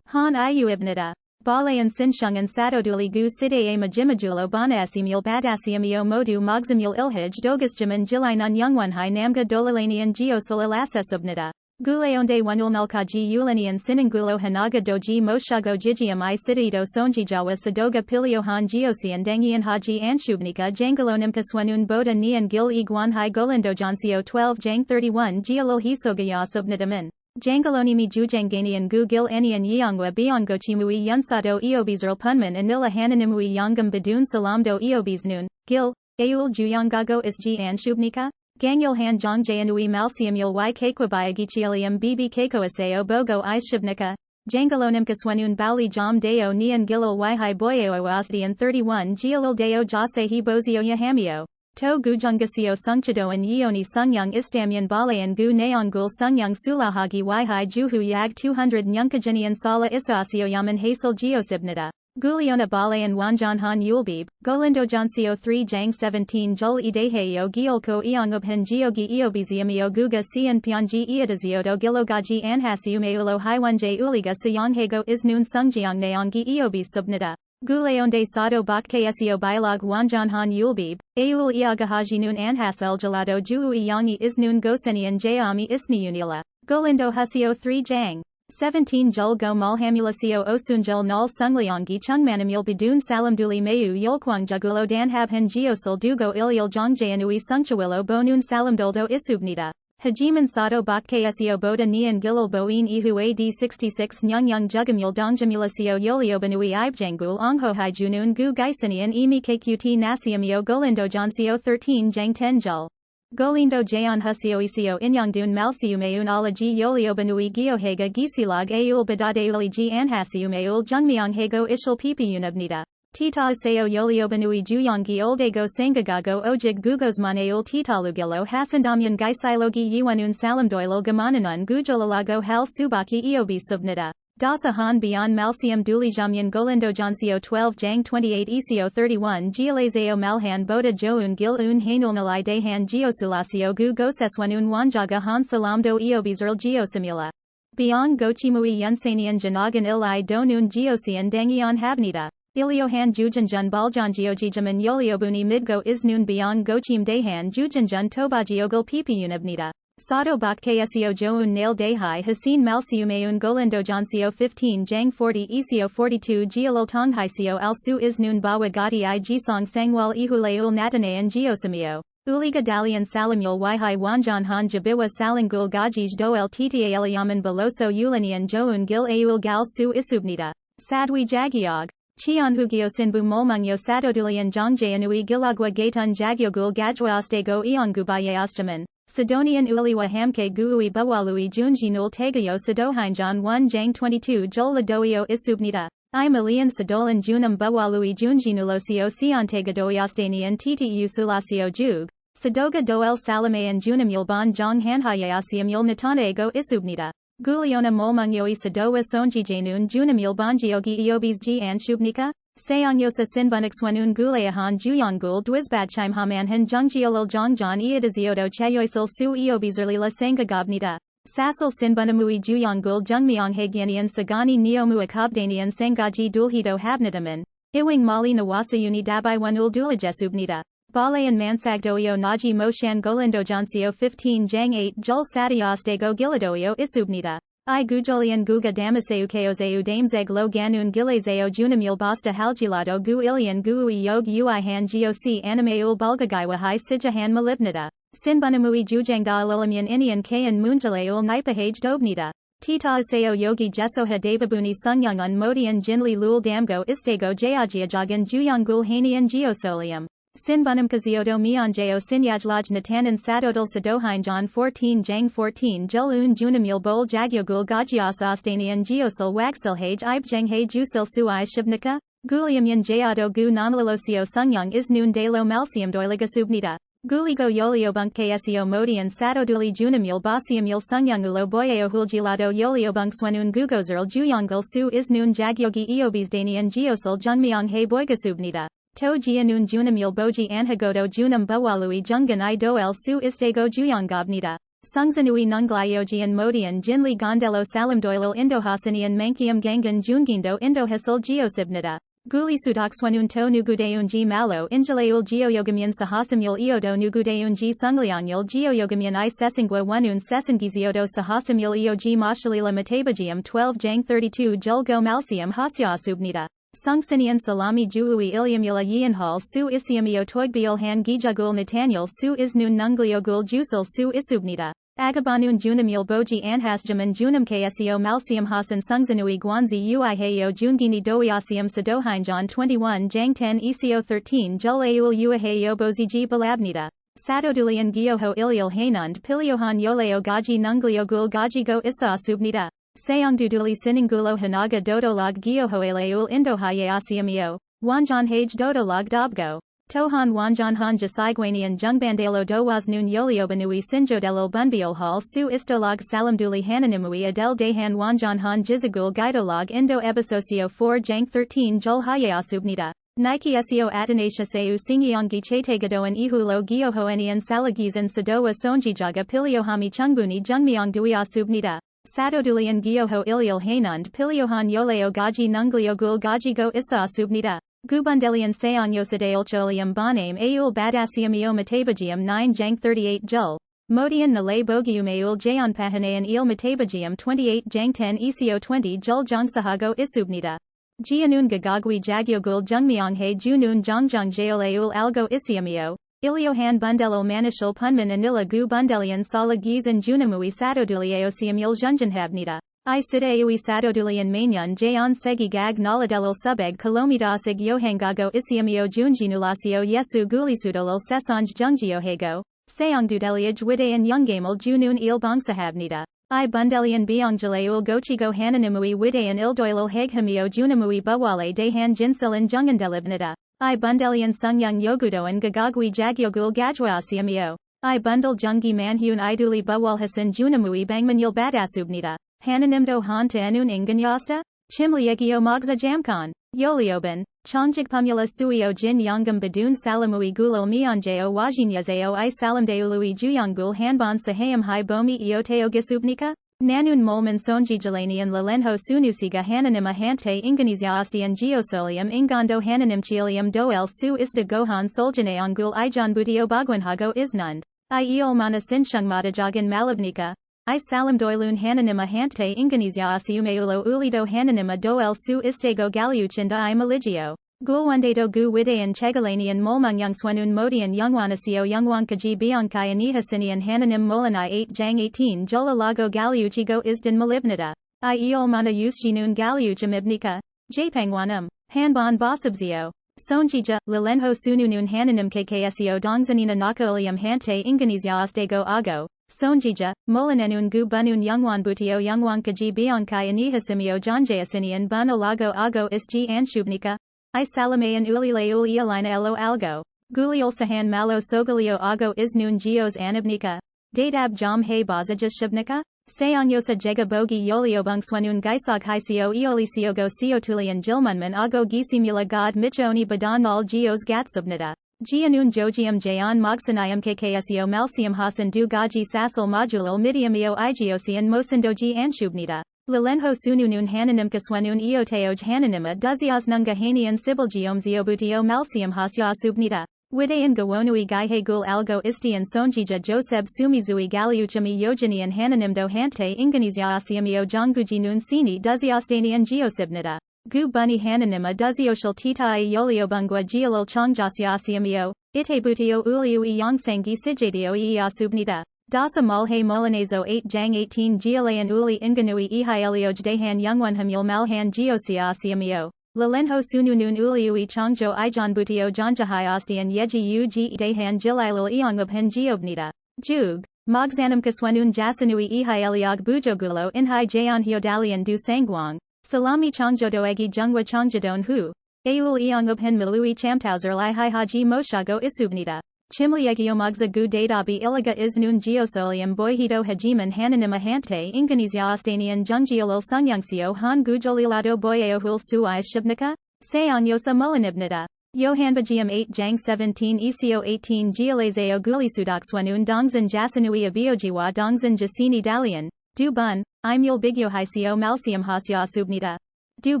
Han iuibnida. Balayan sinshungan satoduli gu side a majimajulo banasimul badasimio modu mogzimul ilhij dogasjaman jilinan youngwanhai namga dolalanian geosul ilasesubnida. Guleonde wanulmalkaji ulanian sinangulo hanaga doji moshago jijiam I sidito sonjijawa sadoga piliohan geosian dangian haji anshubnika jangalonimka swanun boda nian gil iguanhai golindojansio 12 jang 31 geolil hisogaya subnidaman. Jangalonimi jujanganian gu gil enian yangwa biongochimui yunsato eobizral punman anila hananimui yangam badun salamdo eobiznun, gil, aul juyangago isji anshubnika? Ganyul han jongjayanui malsiumul y kakwabayagichielium bb kakoaseo bogo ishubnika. Jangalonimka swanun bauli jam deo nian gilil y boyeo asdian 31 giolil deo jasehi bozio yahamio. To gujungasio sungchadoan yeoni sungyang istamian balayan gu neongul sungyang sulahagi y juhu yag 200 nyunkajinian sala isaasio yaman hasel geosibnida. Guliona balayan wanjanhan yulbib, golindojansio 3 jang 17 jul ideheyo giolko iongubhan geogi eobiziamio guga sian pyanji iadaziodo gilogaji anhasiumeulo hiwanje uliga sayonghego isnun sungjiang neongi eobis subnida. Guleonde sado bakkesio bilog wanjanhan yulbib, aul iagahajinun anhasel gelado juu iyangi isnun gosenian jayami isniunila. Golindo husio 3 jang. 17 jul go malhamulasio osunjul nal sungliangi chungmanamul badun salamduli mayu yulkwang jugulo danhabhan geosil dugo ilyil jongjayanui sungchawilo bonun salamdoldo isubnida. Hajiman sato bakkesio boda nian gilil boin ihu ad 66 nyungyung jugamul dongjamulasio yoliobanui ibjangul onghohai junun gu gaisanian emi kqt nasiamio golindojansio 13 jang 10 jul. Golindo jayon husioisio inyangdun malsiumeun alaji yoliobanui giohega gisilog aul badadeuli ji anhasiumeul jungmyong hego ishil pipiunabnida. Tita iseo yoliobanui juyongi oldego sangagago ojig gugosmaneul titalugilo hasandamyan gaisilogi yiwanun salamdoilil gamananun gujolalago hal subaki eobi subnida. Dasa han beyond malsium dulijamyan golindojansio 12 jang 28 isio 31 gialazeo malhan boda joun gil un hanulnalai dehan geosulasio gu goseswanun wanjaga han salamdo eobizerl geosimula. Beyond gochimui yunsanian janagan ilai donun geosian dangion habnida. Iliohan jujanjun baljanjiojijaman yoliobuni midgo isnun beyond gochim dehan jujanjun tobagiogil pipiunabnida. Sato bakkesio joun nail dehai hasin malsiumeun golindojansio 15 jang 40 isio 42 gialil tonghaisio al su isnun bawagati I jisong sangwal ihuleul natanayan geosimio. Uliga dalian salamul yhi wanjanhan jabiwa salangul gajij doel ttaeliaman beloso ulanian joun gil aul gal su isubnida. Sadwi jagiog. Chionhugyo sinbu molmungyo satodulian jongjayanui gilagwa gatun jagyogul gajwaostego iongubayasjaman. Sidonian uliwa hamke guui bawalui junjinul tegayo sidohinjan 1 jang 22 jol ladoio isubnida. I malian sidolan junum bawalui junjinulosio siontegadoyastanian ttu sulasio jug. Sidoga doel salamayan junum yulban jong hanhayasiam yul natanego isubnida. Guliona molmungyoi sidowa sonjijanun junum yulbanjiogi eobis ji anshubnika? Sayangyosa sinbunixwanun guleahan juyongul dwisbadchimhamanhan jungjiolil jongjan iadaziodo chayoisil su eobizerlila sangagabnida. Sasil sinbunamui juyongul jungmyonghagyanian sagani neomuakabdanian sangaji dulhito habnidaman. Iwing mali nawasayuni dabaiwanul dulajesubnida. Balayan mansagdoio naji moshan golindojansio 15 jang 8 jul satiostego giladoio isubnida. I gujolian guga damaseukeozeu damezeg lo ganun gilazeo junamul basta halgilado gu ilian guui yog uihan goc animeul bulgagaiwa hi sijahan malibnida. Sinbunamui jujangaalilimian inian kayan munjaleul nipahage dobnida. Tita iseo yogi jesoha dababuni sungyungun modian jinli lul damgo istego jayajiajagan juyongul hanian geosolium. Sinbunam kaziodo mionjeo sinyajlaj natanan satodil sadohinjan 14 jang 14 jul un junamul bol jagyogul gajias ostanian geosil wagsilhage ibjanghe jusil sui shibnika? Guliamyan jayado gu nonlilosio sungyung isnun de lo malsium doiligasubnida. Guligo yoliobunkesio modian satoduli junamul basiumul sungyungulo boyeo huljilado yoliobunkswanun gugozerl juyongul su isnun jagyogi eobizdanian geosil jungmyong he boygasubnida. To jianun junamil boji anhagodo junam bawalui jungan I do el su istego juyangobnida. Sungsanui nungliojian modian jinli gondelo salamdoilil indohasinian mankium gangan jungindo indohasil geosibnida. Guli sudakswanun to nugudeun g malo injaleul geoyogamian sahasimul iodo nugudeun g sunglianul geoyogamian I sesingwa wanun sesingiziodo sahasimul io g mashalila matabagium 12 jang 32 julgo malsium hasyasubnida. Sungsinian salami juui iliumula yianhal su isiumio toigbiol han gijagul natanul su isnun nungliogul jusil su isubnida. Agabanun junamul boji anhasjaman junam kseo malsium hasan sungsanui guanzi ui heyo jungini doiasium sadohinjan 21 jang 10 eseo 13 jul aul uaheyo boziji balabnida. Sadodulian gyoho ilial hanund piliohan yoleo gaji nungliogul gajigo isa subnida. Sayangduduli sinangulo hanaga dodolog gyohoeleul indohayeasiumio. Wanjan hage dodolog dobgo. Tohan Wanjan Han Jasaiguanian Jungbandelo Dowasnun Yoliobanui Sinjodelil Bunbiol Hall Su Istolog Salamduli Hananimui Adel Dehan Wanjan Han Jizagul Guidolog Indo Ebisocio 4 Jank 13 Jul Hayeasubnida. Nike Seo Atanasia Seu Singyongi Chategadoan Ihulo Gyohoenian Salagizan Sadoa Sonjijaga Piliohami Chungbuni Jungmyong Duiasubnida. Sadodulian Gyoho Ilial Hanund Piliohan Yoleo Gaji Nungliogul Gajigo Isa Subnida. Gubundelian Sayang Yosadaleolium Bonaim Aul Badasium Io Matabagium 9 Jank 38 Jul. Modian Nalay Bogium Aul Jayon Pahanayan Il Matabagium 28 Jank 10 Eseo 20 Jul Jongsahago Isubnida. Jianun Gagagwi Jagyogul Jungmyong He Junun Jongjong Jaol Aul Algo Isiumio. Iliohan Bundelo Manishal Punman Anila Gu Bundelian Sala Gizan Junamui Sadoduliaosium Il Junjanhabnida. I Sidaeui Sadodulian Mainyun Jayon Segi Gag Naladelil Subeg Kalomidasig Yohangago Isiumio Junjinulasio Yesu Gulisudolil Sesanj Jungiohago. Sayangdudeliaj Widayan Yungamil Junun Il Bongsahabnida. I Bundelian Biongaleul Gochigo Hananimui Widayan Ildoilil Haghamio Junamui Bawale Dehan Jinsilin Jungandelibnida. I Bundelian Sungyung Yogudoan Gagagwi Jagyogul Gajwaasiumio. I Bundle Jungi Manhun Iduli Bawalhasan Junamui Bangmanul Badasubnida. Hananimdo Han to Enun Inganyasta? Chimliegio Mogza Jamkon. Yolioban. Chongjigpumula Suio Jin Yongam Badun Salamui Gulo Mionjeo Wajinyazeo I Salamdeului Juyongul Hanbon Sahayam Hai Bomi Ioteo Gisubnika? Nanun Molman Sonjijalanian Lalenho Sunusiga Hananima Hante Inganizyaostian Geosolium Ingando Hananimchilium Doel Su Isda Gohan Soljaneongul Ijan Butio Bagwanhago Isnund. I Eolmana Sinshungmatajagan Malabnika. I Salamdoilun Hananima Hante Inganizyaosiumeulo Ulido Hananima Doel Su Istego Galiuchinda I Maligio. Gulwandedo Gu Widayan Chegalanian Molmungyung Swanun Modian Youngwanasio Youngwankaji Biankai Anihasinian Hananim Molanai 8 Jang 18 Jola Lago Galiuchigo Isdan Malibnida. I Eolmana Usjinun Galiuchamibnika. Japangwanum. Hanbon Bosubzio. Sonjija, Lilenho Sununun Hananim Kkseo Dongzanina Nakaolium Hante Inganizyaostego Ago. Sonjija, Molanenun Gu Bunun Youngwan Butio Youngwankaji Biankai Anihasimio Jonjayasinian Bun Alago Ago Isji Anshubnika. I Salamayan Ulile Ulialina Elo Algo. Guliol Sahan Malo Sogalio Ago Isnun Geos Anabnika. Dadab Jom He Bazajas Shubnika? Sayangyosa Jega Bogi Yoliobungswanun Gaisog Hisio Eolisiogo Siotulian Jilmunman Ago Gisimula God Michoni Badanal Geos Gatsubnida. Jianun Jogium Jayon Mogsanayam Kkseo Malsium Hasan Du Gaji Sasal Modulil Midiumio Igiosian Mosindoji Anshubnida. Lilenho Sununun Hananimkaswanun Eoteoj Hananima Duzios Nunga Hanian Sibilgiom Ziobutio Malsium Hasyasubnida. Widayan Gawonui Gaihe Gul Algo Istian Sonjija Joseb Sumizui Galiuchami Yojinian Hananimdo Hante Inganizyaosiumio Jongujinun Sini Duziostanian Geosibnida. Gu Bunny Hananima Duzioshal Titai Yoliobungwa Gialil Chongjasyasiumio. Itebutio Uliu Yongsangi Sijadio Iasubnida. Dasa Malhe Molanezo 8 Jang 18 Gialayan Uli Inganui Ihielioj Dehan Youngwanhamul Malhan Geosiasiumio. Lilenho Sununun Uliui Chongjo Ijan Butio Jonjahiostian Yeji Uji Dehan Jililil Iongubhan Geobnida. Jug. Mogzanimkaswanun Jasanui Ihieliog Bujogulo Inhai Jayon Hyodalian Du Sangwang. Salami Chongjodoegi Jungwa Chongjadon Hu. Aul Iongubhan Milui Chamtauser Li Hai Haji Moshago Isubnida. Chimliegio Gu Dadabi Iliga Isnun Geosolium Boyhido Hajiman Hananima Hante Inganizyaostanian Jungjiolil Sungyungsio Han Gujolilado Boyeohul Suis Shibnika? Sayangyosa Mulanibnida. Yohanbagium 8 Jang 17 ECO 18 Gialazeo Gulisudakswanun Dongzan Jasanui Abiojiwa Dongzan Jasini Dalian, Du Bun, Imul Bigyo Hisio Malsium Hasya Subnita. Du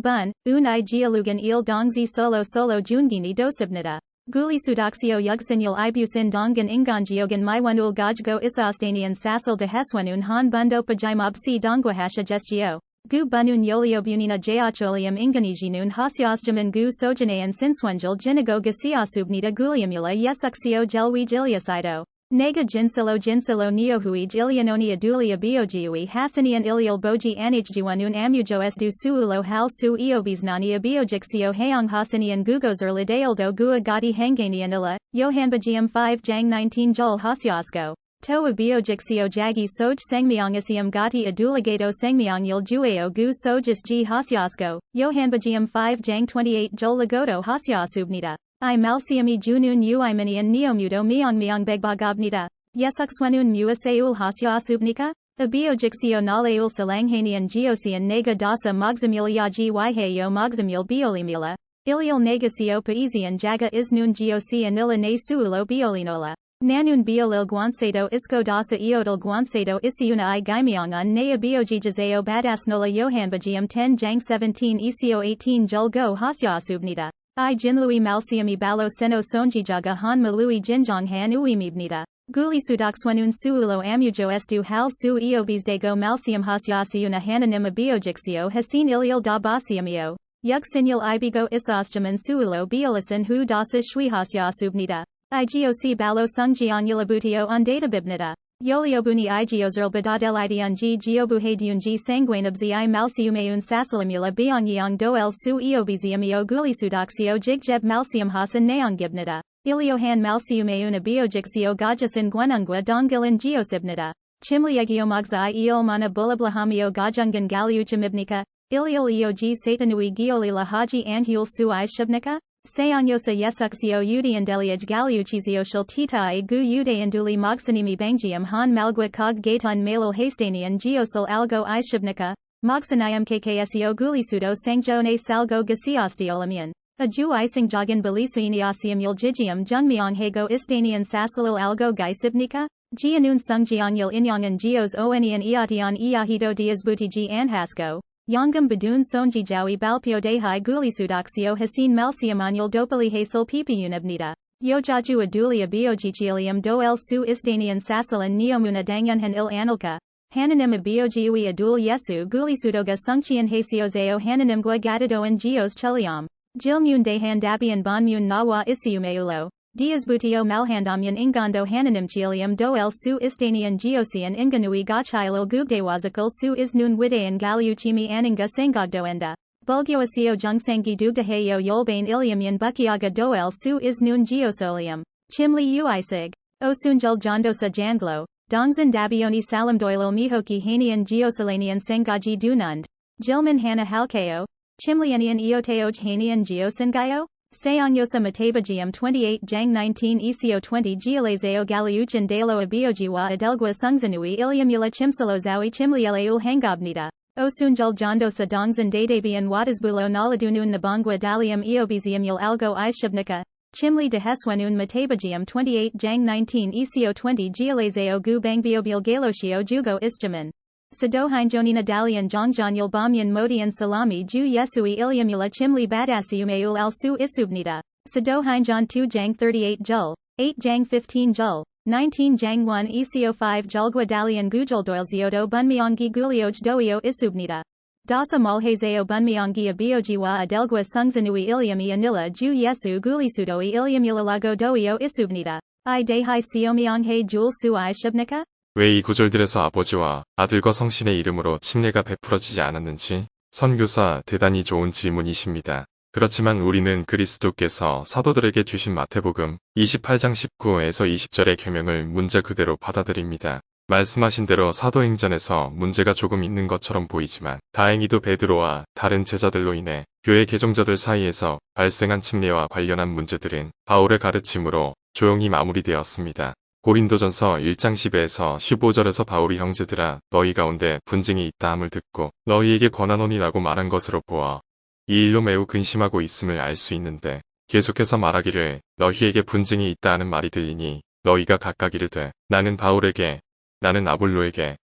Bun, Un I Gialugan Il Dongzi Solo Solo Jungini Dosibnita. Gulisudaksio Yugsinul Ibusin Dongan Ingangiogan Maiwanul Gajgo Isastanian Sassel de Heswanun Han Bundo Pajimab Si Dongwahasha Gestio. Gu bunun yoliobunina jacholium inganijinun hasyasjaman gu sojanayan sinswanjal jinago gasiasubnita guliamula yesuxio gelwi giliasido. Nega jinsilo neohuij ilianoni adulia biogiui hasanian ilial boji anijjiwanun amujo esdu suulo hal su eobisnani abiojixio hayong hasanian gugozur lidealdo gua gati hanganianilla, yohanbagium 5 jang 19 jul hasyasko. To abiojixio jagi soj sangmyongisium gati adulagato sangmyong yul jueo gu sojis g hasyasko, yohanbagium 5 jang 28 jol lagoto hasyasubnita. I malsiami junun uimanian neomudo myong begbagabnita. Yesuxwanun muaseul hasyasubnika? Abiojixio naleul salanghanian geosian nega dasa mogzamul yaji yhayo mogzamul biolimula. Ilial negasio paesian jaga isnun geosi anila ne suulo biolinola. Nanun biolil guancedo isco dasa eodil guancedo isiuna I gaimyongan nea biojijazeo badasnola yohanbagium 10 jang 17 eco 18 jul go hasyasubnita. I jinlui malsiami balo seno sonjijaga han malui jinjong han uimibnita. Guli sudakswanun suulo amujo estu hal su eobisdego malsium hasyasiuna hananim abiojixio hasin ilial da basiamio. Yug sinul ibigo isasjaman suulo biolisin hu dasa shui hasyasubnita. IGOC balo sungjiang yulabutio undatabibnita. Yoliobuni igiozerl badadelidion g geobuhadiun g sanguinabzi I malsiumeun sasalimula byongyang doel su eobiziumio gulisudaxio jigjeb malsium hasan neongibnita. Iliohan malsiumeun abiojixio gajasin guenungwa dongilin geosibnita. Chimliegiomoxi ilmana bulablahamio gajungan galiuchimibnika. Iliol eog satanui giolila haji anhul su I shibnika? Sayangyosa yesuxio udiandeliaj galiuchizio tita gu udeanduli mogsanimi bangium han malgwa cog gaton malil hastanian geosil algo ishibnika, mogsanayam kksio gulisudo sangjone salgo gasiostiolamyan. Aju ising jogan belisiniasium yuljigium jungmyong hago istanian sasalil algo gaisibnika? Gianun sungjiangyul inyangan geos oenian iation iahido diasbutiji anhasko. Yongam badun sonjijawi balpio dehai gulisudaxio hasin malsiamanyul dopali hasil pipiunabnita. Yojaju adulia biojichilium doel su istanian sasalan neomuna dangyunhan il anilka. Hananim abiojiui adul yesu gulisudoga sungchian hasiozeo hananim gua gatadoan geos cheliam. Jilmun dehan dabian bonmun nawa isiumeulo. Diasbutio malhandamyan ingando hananim chilium doel su istanian geosian inganui gachilil gugdewazakal su isnun widean galiuchimi aninga sangogdoenda. Bulgyoasio jungsangi dugdahayo yolbane iliumyan bukiaga doel su isnun geosolium. Chimli uisig. Osunjul jondosa janglo. Dongzan dabioni salamdoilil mihoki hanian geosilanian sangaji dunund. Jilman hana halkeo. Chimlianian eoteoj hanian geosangayo? Sayangyosa matabagium 28 jang 19 eco 20 gialazeo galiuchan dalo abiojiwa adelgua sungzanui iliamula chimsalozawi chimlieleul hangabnita. Osunjul jondosa dongzan dadabian watasbulo naladunun nabangwa dalium eobiziumul algo ishibnika. Chimli de heswanun matabagium 28 jang 19 eco 20 gialazeo gu bangbiobil galoshio jugo istjaman. Sadohinjonina dalian jongjonul bomyan modian salami ju yesui iliamula chimli badasiumeul al su isubnita. Sadohinjon 2 jang 38 jul. 8 jang 15 jul. 19 jang 1 eco 5 julgwa dalian gujuldoilziodo bunmyongi gulioj doio isubnita. Dasa malhazeo bunmyongi abiojiwa adelgwa sungzanui iliami anila ju yesu gulisudoi iliamula lago doio isubnita. I dehai siomyonghe jul su I shibnika? 왜 이 구절들에서 아버지와 아들과 성신의 이름으로 침례가 베풀어지지 않았는지 선교사 대단히 좋은 질문이십니다. 그렇지만 우리는 그리스도께서 사도들에게 주신 마태복음 28장 19에서 20절의 계명을 문제 그대로 받아들입니다. 말씀하신 대로 사도행전에서 문제가 조금 있는 것처럼 보이지만 다행히도 베드로와 다른 제자들로 인해 교회 개종자들 사이에서 발생한 침례와 관련한 문제들은 바울의 가르침으로 조용히 마무리되었습니다. 고린도전서 1장 10에서 15절에서 바울이 형제들아 너희 가운데 분쟁이 있다 함을 듣고 너희에게 권하노니라고 말한 것으로 보아 이 일로 매우 근심하고 있음을 알 수 있는데 계속해서 말하기를 너희에게 분쟁이 있다 하는 말이 들리니 너희가 각각 이르되 나는 바울에게 나는 아볼로에게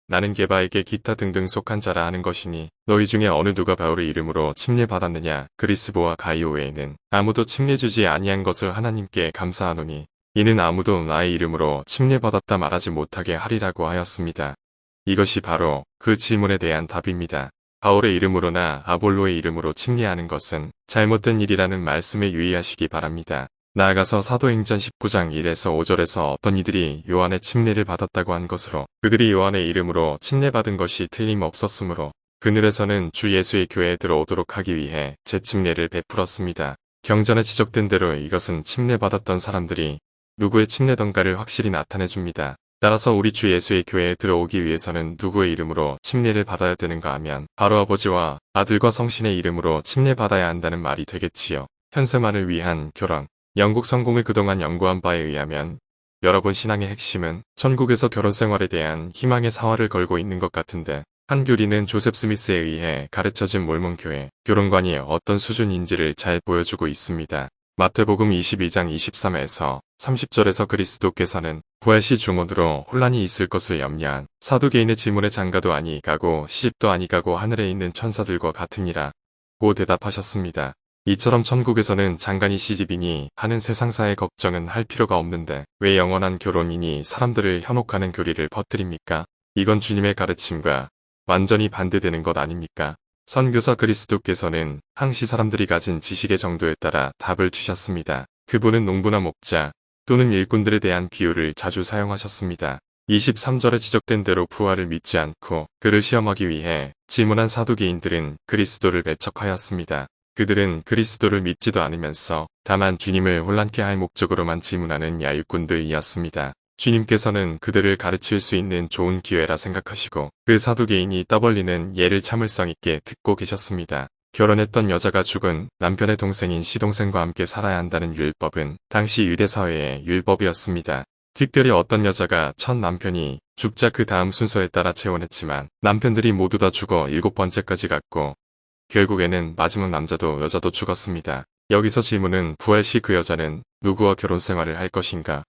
나는 게바에게 기타 등등 속한 자라 하는 것이니 너희 중에 어느 누가 바울의 이름으로 침례받았느냐. 그리스보와 가이오 외에는 아무도 침례주지 아니한 것을 하나님께 감사하노니 이는 아무도 나의 이름으로 침례받았다 말하지 못하게 하리라고 하였습니다. 이것이 바로 그 질문에 대한 답입니다. 바울의 이름으로나 아볼로의 이름으로 침례하는 것은 잘못된 일이라는 말씀에 유의하시기 바랍니다. 나아가서 사도행전 19장 1에서 5절에서 어떤 이들이 요한의 침례를 받았다고 한 것으로 그들이 요한의 이름으로 침례받은 것이 틀림없었으므로 그늘에서는 주 예수의 교회에 들어오도록 하기 위해 재침례를 베풀었습니다. 경전에 지적된 대로 이것은 침례받았던 사람들이 누구의 침례던가를 확실히 나타내줍니다. 따라서 우리 주 예수의 교회에 들어오기 위해서는 누구의 이름으로 침례를 받아야 되는가 하면 바로 아버지와 아들과 성신의 이름으로 침례받아야 한다는 말이 되겠지요. 현세만을 위한 결혼. 영국 성공을 그동안 연구한 바에 의하면 여러분 신앙의 핵심은 천국에서 결혼 생활에 대한 희망의 사활을 걸고 있는 것 같은데 한 교리는 조셉 스미스에 의해 가르쳐진 몰몬교회 결혼관이 어떤 수준인지를 잘 보여주고 있습니다. 마태복음 22장 23에서 30절에서 그리스도께서는 부활시 중원으로 혼란이 있을 것을 염려한 사두개인의 질문에 장가도 아니 가고 시집도 아니 가고 하늘에 있는 천사들과 같으니라 고 대답하셨습니다. 이처럼 천국에서는 장가니 시집이니 하는 세상사의 걱정은 할 필요가 없는데 왜 영원한 결혼이니 사람들을 현혹하는 교리를 퍼뜨립니까? 이건 주님의 가르침과 완전히 반대되는 것 아닙니까? 선교사 그리스도께서는 항시 사람들이 가진 지식의 정도에 따라 답을 주셨습니다. 그분은 농부나 목자 또는 일꾼들에 대한 비유를 자주 사용하셨습니다. 23절에 지적된 대로 부활을 믿지 않고 그를 시험하기 위해 질문한 사두개인들은 그리스도를 배척하였습니다. 그들은 그리스도를 믿지도 않으면서 다만 주님을 혼란케 할 목적으로만 질문하는 야유꾼들이었습니다. 주님께서는 그들을 가르칠 수 있는 좋은 기회라 생각하시고 그 사두개인이 떠벌리는 예를 참을성 있게 듣고 계셨습니다. 결혼했던 여자가 죽은 남편의 동생인 시동생과 함께 살아야 한다는 율법은 당시 유대사회의 율법이었습니다. 특별히 어떤 여자가 첫 남편이 죽자 그 다음 순서에 따라 재혼했지만 남편들이 모두 다 죽어 7번째까지 갔고 결국에는 마지막 남자도 여자도 죽었습니다. 여기서 질문은 부활 시 그 여자는 누구와 결혼 생활을 할 것인가?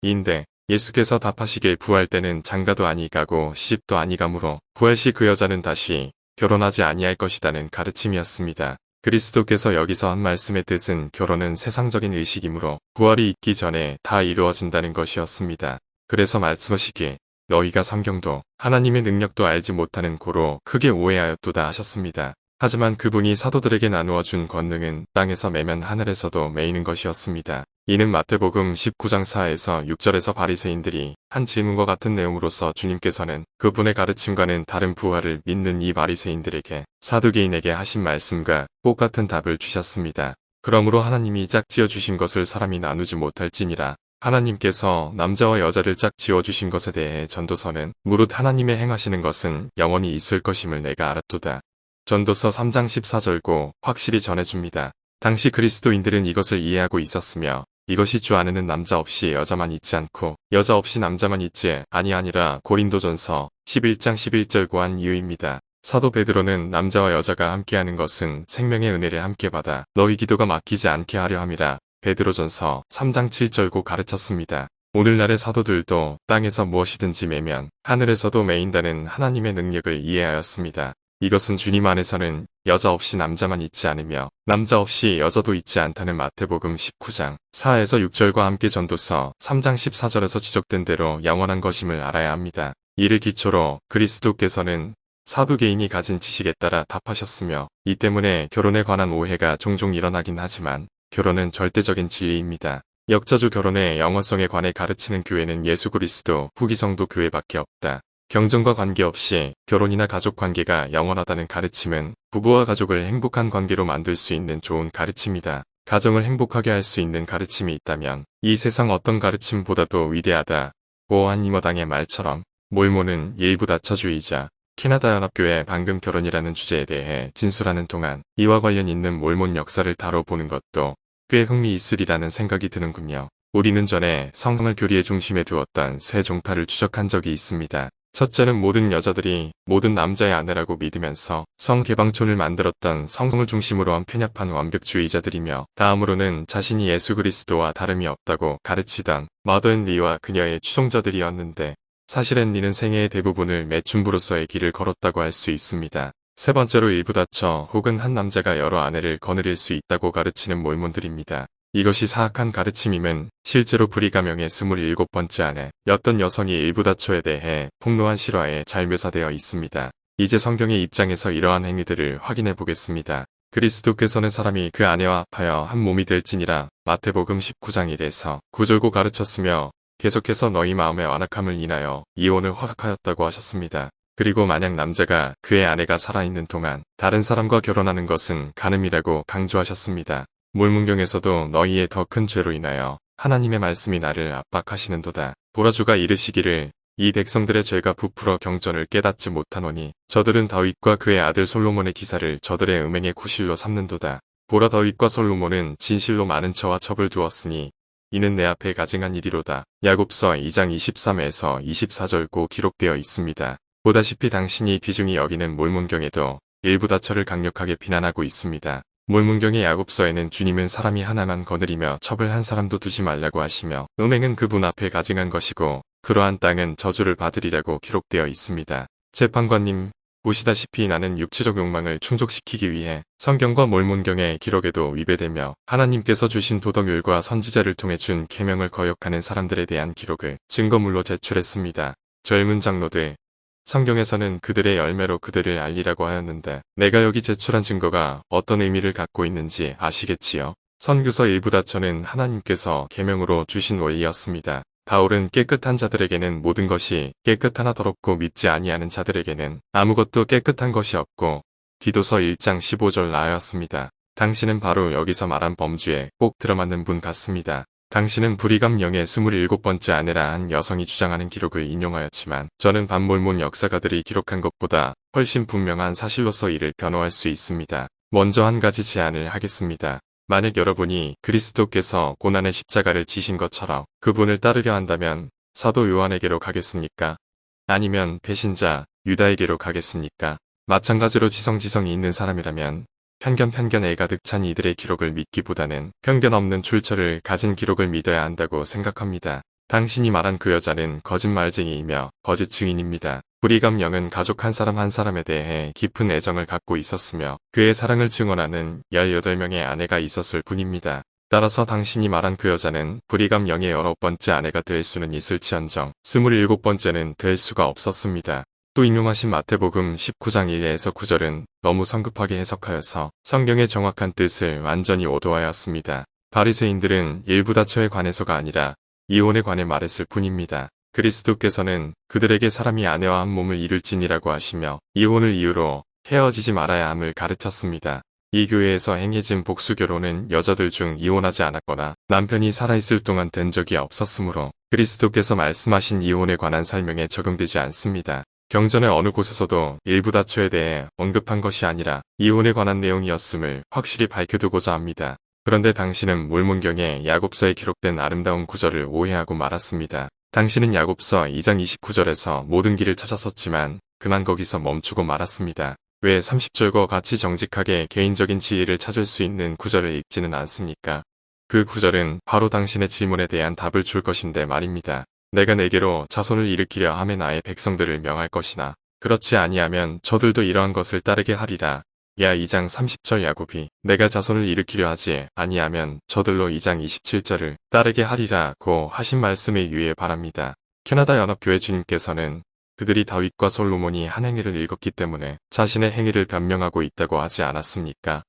인데 예수께서 답하시길 부활 때는 장가도 아니 가고 시집도 아니 가므로 부활 시 그 여자는 다시 결혼하지 아니할 것이다는 가르침이었습니다. 그리스도께서 여기서 한 말씀의 뜻은 결혼은 세상적인 의식이므로 부활이 있기 전에 다 이루어진다는 것이었습니다. 그래서 말씀하시길 너희가 성경도 하나님의 능력도 알지 못하는 고로 크게 오해하였도다 하셨습니다. 하지만 그분이 사도들에게 나누어 준 권능은 땅에서 매면 하늘에서도 매이는 것이었습니다. 이는 마태복음 19장 4에서 6절에서 바리새인들이 한 질문과 같은 내용으로서 주님께서는 그분의 가르침과는 다른 부활을 믿는 이 바리새인들에게 사두개인에게 하신 말씀과 똑같은 답을 주셨습니다. 그러므로 하나님이 짝지어 주신 것을 사람이 나누지 못할지니라. 하나님께서 남자와 여자를 짝지어 주신 것에 대해 전도서는 무릇 하나님의 행하시는 것은 영원히 있을 것임을 내가 알았도다. 전도서 3장 14절고 확실히 전해줍니다. 당시 그리스도인들은 이것을 이해하고 있었으며 이것이 주 안에는 남자 없이 여자만 있지 않고 여자 없이 남자만 있지 아니하니라 고린도전서 11장 11절 고한 이유입니다. 사도 베드로는 남자와 여자가 함께하는 것은 생명의 은혜를 함께 받아 너희 기도가 막히지 않게 하려 함이라 베드로전서 3장 7절고 가르쳤습니다. 오늘날의 사도들도 땅에서 무엇이든지 매면 하늘에서도 매인다는 하나님의 능력을 이해하였습니다. 이것은 주님 안에서는 여자 없이 남자만 있지 않으며 남자 없이 여자도 있지 않다는 마태복음 19장 4에서 6절과 함께 전도서 3장 14절에서 지적된 대로 영원한 것임을 알아야 합니다. 이를 기초로 그리스도께서는 사두개인이 가진 지식에 따라 답하셨으며 이 때문에 결혼에 관한 오해가 종종 일어나긴 하지만 결혼은 절대적인 진리입니다. 역자주 결혼의 영원성에 관해 가르치는 교회는 예수 그리스도 후기성도 교회밖에 없다. 경전과 관계없이 결혼이나 가족 관계가 영원하다는 가르침은 부부와 가족을 행복한 관계로 만들 수 있는 좋은 가르침이다. 가정을 행복하게 할 수 있는 가르침이 있다면 이 세상 어떤 가르침보다도 위대하다. 고한 이머당의 말처럼 몰몬은 일부 다처주의자 캐나다 연합교회 방금 결혼이라는 주제에 대해 진술하는 동안 이와 관련 있는 몰몬 역사를 다뤄보는 것도 꽤 흥미있으리라는 생각이 드는군요. 우리는 전에 성을 교리의 중심에 두었던 세 종파를 추적한 적이 있습니다. 첫째는 모든 여자들이 모든 남자의 아내라고 믿으면서 성개방촌을 만들었던 성을 중심으로 한 편협한 완벽주의자들이며, 다음으로는 자신이 예수 그리스도와 다름이 없다고 가르치던 머더앤리와 그녀의 추종자들이었는데, 사실 앤리는 생애의 대부분을 매춘부로서의 길을 걸었다고 할 수 있습니다. 세 번째로 일부 다처 혹은 한 남자가 여러 아내를 거느릴 수 있다고 가르치는 몰몬들입니다. 이것이 사악한 가르침임은 실제로 브리감형의 27번째 아내였던 여성이 일부 다처에 대해 폭로한 실화에 잘 묘사되어 있습니다. 이제 성경의 입장에서 이러한 행위들을 확인해 보겠습니다. 그리스도께서는 사람이 그 아내와 합하여 한 몸이 될지니라 마태복음 19장 1에서 9절고 가르쳤으며, 계속해서 너희 마음의 완악함을 인하여 이혼을 허락하였다고 하셨습니다. 그리고 만약 남자가 그의 아내가 살아있는 동안 다른 사람과 결혼하는 것은 간음이라고 강조하셨습니다. 몰문경에서도 너희의 더 큰 죄로 인하여 하나님의 말씀이 나를 압박하시는도다. 보라주가 이르시기를 이 백성들의 죄가 부풀어 경전을 깨닫지 못하노니 저들은 다윗과 그의 아들 솔로몬의 기사를 저들의 음행의 구실로 삼는도다. 보라, 다윗과 솔로몬은 진실로 많은 처와 첩을 두었으니 이는 내 앞에 가증한 일이로다. 야곱서 2장 23에서 24절고 기록되어 있습니다. 보다시피 당신이 귀중히 여기는 몰문경에도 일부 다처를 강력하게 비난하고 있습니다. 몰문경의 야곱서에는 주님은 사람이 하나만 거느리며 첩을 한 사람도 두지 말라고 하시며, 음행은 그분 앞에 가증한 것이고 그러한 땅은 저주를 받으리라고 기록되어 있습니다. 재판관님, 보시다시피 나는 육체적 욕망을 충족시키기 위해 성경과 몰문경의 기록에도 위배되며 하나님께서 주신 도덕율과 선지자를 통해 준 계명을 거역하는 사람들에 대한 기록을 증거물로 제출했습니다. 젊은 장로들, 성경에서는 그들의 열매로 그들을 알리라고 하였는데 내가 여기 제출한 증거가 어떤 의미를 갖고 있는지 아시겠지요? 선교서 일부 다처는 하나님께서 계명으로 주신 원리였습니다. 바울은 깨끗한 자들에게는 모든 것이 깨끗하나 더럽고 믿지 아니하는 자들에게는 아무것도 깨끗한 것이 없고, 디도서 1장 15절 나였습니다. 당신은 바로 여기서 말한 범주에 꼭 들어맞는 분 같습니다. 당신은 브리감령의 27번째 아내라 한 여성이 주장하는 기록을 인용하였지만, 저는 반몰몬 역사가들이 기록한 것보다 훨씬 분명한 사실로서 이를 변호할 수 있습니다. 먼저 한 가지 제안을 하겠습니다. 만약 여러분이 그리스도께서 고난의 십자가를 지신 것처럼 그분을 따르려 한다면 사도 요한에게로 가겠습니까? 아니면 배신자 유다에게로 가겠습니까? 마찬가지로 지성이 있는 사람이라면 편견에 가득 찬 이들의 기록을 믿기보다는 편견 없는 출처를 가진 기록을 믿어야 한다고 생각합니다. 당신이 말한 그 여자는 거짓말쟁이이며 거짓 증인입니다. 브리감령은 가족 한 사람에 대해 깊은 애정을 갖고 있었으며 그의 사랑을 증언하는 18명의 아내가 있었을 뿐입니다. 따라서 당신이 말한 그 여자는 브리감령의 19번째 아내가 될 수는 있을지언정 27번째는 될 수가 없었습니다. 또 인용하신 마태복음 19장 1에서 9절은 너무 성급하게 해석하여서 성경의 정확한 뜻을 완전히 오도하였습니다. 바리새인들은 일부 다처에 관해서가 아니라 이혼에 관해 말했을 뿐입니다. 그리스도께서는 그들에게 사람이 아내와 한 몸을 이룰지니라고 하시며 이혼을 이유로 헤어지지 말아야 함을 가르쳤습니다. 이 교회에서 행해진 복수결혼은 여자들 중 이혼하지 않았거나 남편이 살아있을 동안 된 적이 없었으므로 그리스도께서 말씀하신 이혼에 관한 설명에 적용되지 않습니다. 경전의 어느 곳에서도 일부 다처에 대해 언급한 것이 아니라 이혼에 관한 내용이었음을 확실히 밝혀두고자 합니다. 그런데 당신은 몰문경의 야곱서에 기록된 아름다운 구절을 오해하고 말았습니다. 당신은 야곱서 2장 29절에서 모든 길을 찾았었지만 그만 거기서 멈추고 말았습니다. 왜 30절과 같이 정직하게 개인적인 지혜를 찾을 수 있는 구절을 읽지는 않습니까? 그 구절은 바로 당신의 질문에 대한 답을 줄 것인데 말입니다. 내가 내게로 자손을 일으키려 함에 나의 백성들을 명할 것이나 그렇지 아니하면 저들도 이러한 것을 따르게 하리라. 야 2장 30절 야곱이 내가 자손을 일으키려 하지 아니하면 저들로 2장 27절을 따르게 하리라고 하신 말씀에 유의해 바랍니다. 캐나다 연합교회 주님께서는 그들이 다윗과 솔로몬이 한 행위를 읽었기 때문에 자신의 행위를 변명하고 있다고 하지 않았습니까?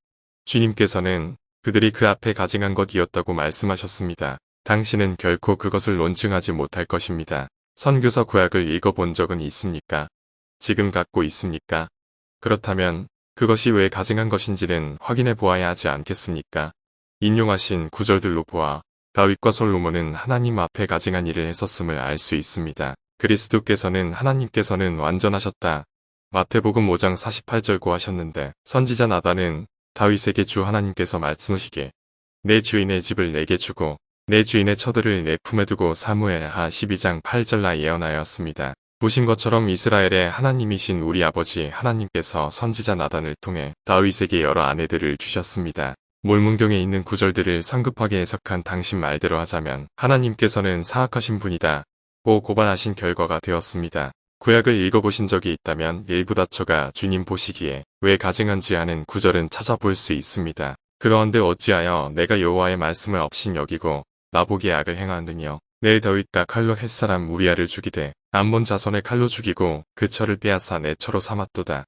주님께서는 그들이 그 앞에 가증한 것이었다고 말씀하셨습니다. 당신은 결코 그것을 논증하지 못할 것입니다. 선교서 구약을 읽어본 적은 있습니까? 지금 갖고 있습니까? 그렇다면 그것이 왜 가증한 것인지는 확인해 보아야 하지 않겠습니까? 인용하신 구절들로 보아 다윗과 솔로몬은 하나님 앞에 가증한 일을 했었음을 알 수 있습니다. 그리스도께서는 하나님께서는 완전하셨다. 마태복음 5장 48절고 하셨는데 선지자 나단은 다윗에게 주 하나님께서 말씀하시기에 내 주인의 집을 내게 주고 내 주인의 처들을 내 품에 두고 사무엘하 12장 8절나 예언하였습니다. 보신 것처럼 이스라엘의 하나님이신 우리 아버지 하나님께서 선지자 나단을 통해 다윗에게 여러 아내들을 주셨습니다. 몰문경에 있는 구절들을 성급하게 해석한 당신 말대로 하자면 하나님께서는 사악하신 분이다 고 고발하신 결과가 되었습니다. 구약을 읽어보신 적이 있다면 일부 다처가 주님 보시기에 왜 가증한지 하는 구절은 찾아볼 수 있습니다. 그러한데 어찌하여 내가 여호와의 말씀을 업신 여기고 나보기에 악을 행하느뇨. 내 다윗과 칼로 햇사람 우리아를 죽이되 암몬 자손의 칼로 죽이고 그 처를 빼앗아 내 처로 삼았도다.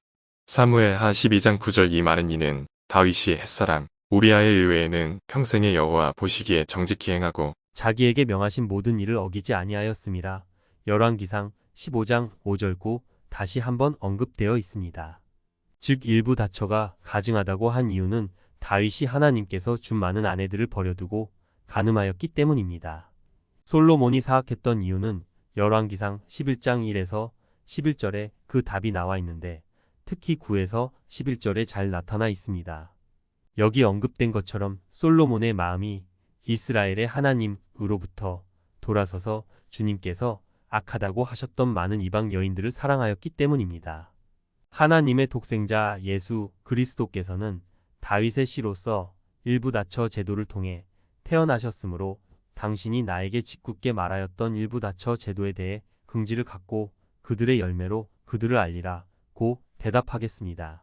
사무엘하 12장 9절. 이 말은 이는 다윗이 햇사람 우리아의 일 외에는 평생에 여호와 보시기에 정직히 행하고 자기에게 명하신 모든 일을 어기지 아니하였음이라. 열왕기상 15장 5절고 다시 한번 언급되어 있습니다. 즉 일부 다처가 가증하다고 한 이유는 다윗이 하나님께서 준 많은 아내들을 버려두고 간음하였기 때문입니다. 솔로몬이 사악했던 이유는 열왕기상 11장 1에서 11절에 그 답이 나와 있는데 특히 9에서 11절에 잘 나타나 있습니다. 여기 언급된 것처럼 솔로몬의 마음이 이스라엘의 하나님으로부터 돌아서서 주님께서 악하다고 하셨던 많은 이방 여인들을 사랑하였기 때문입니다. 하나님의 독생자 예수 그리스도께서는 다윗의 씨로서 일부 다처 제도를 통해 태어나셨으므로 당신이 나에게 짓궂게 말하였던 일부 다처 제도에 대해 긍지를 갖고 그들의 열매로 그들을 알리라 고 대답하겠습니다.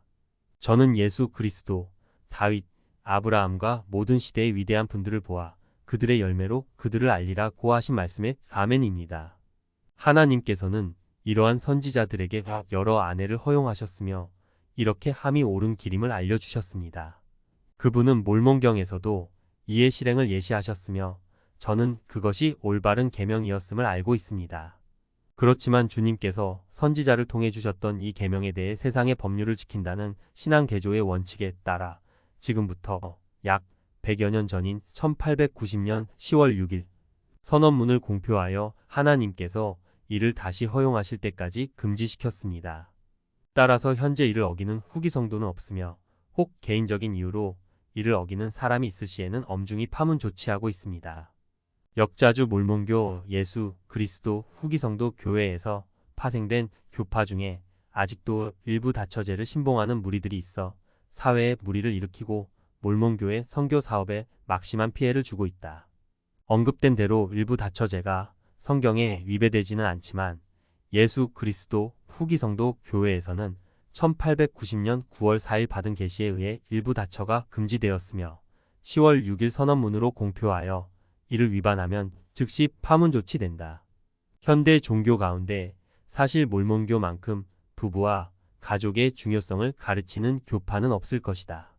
저는 예수 그리스도, 다윗, 아브라함과 모든 시대의 위대한 분들을 보아 그들의 열매로 그들을 알리라 고 하신 말씀에 아멘입니다. 하나님께서는 이러한 선지자들에게 여러 아내를 허용하셨으며 이렇게 함이 옳은 길임을 알려주셨습니다. 그분은 몰몬경에서도 이의 실행을 예시하셨으며 저는 그것이 올바른 계명이었음을 알고 있습니다. 그렇지만 주님께서 선지자를 통해 주셨던 이 계명에 대해 세상의 법률을 지킨다는 신앙 개조의 원칙에 따라 지금부터 약 100여 년 전인 1890년 10월 6일 선언문을 공표하여 하나님께서 이를 다시 허용하실 때까지 금지시켰습니다. 따라서 현재 이를 어기는 후기 성도는 없으며 혹 개인적인 이유로 이를 어기는 사람이 있을 시에는 엄중히 파문 조치하고 있습니다. 역자주 몰몬교 예수 그리스도 후기 성도 교회에서 파생된 교파 중에 아직도 일부 다처제를 신봉하는 무리들이 있어 사회에 무리를 일으키고 몰몬교의 선교 사업에 막심한 피해를 주고 있다. 언급된 대로 일부 다처제가 성경에 위배되지는 않지만 예수 그리스도 후기 성도 교회에서는 1890년 9월 4일 받은 계시에 의해 일부 다처가 금지되었으며 10월 6일 선언문으로 공표하여 이를 위반하면 즉시 파문 조치된다. 현대 종교 가운데 사실 몰몬교만큼 부부와 가족의 중요성을 가르치는 교파는 없을 것이다.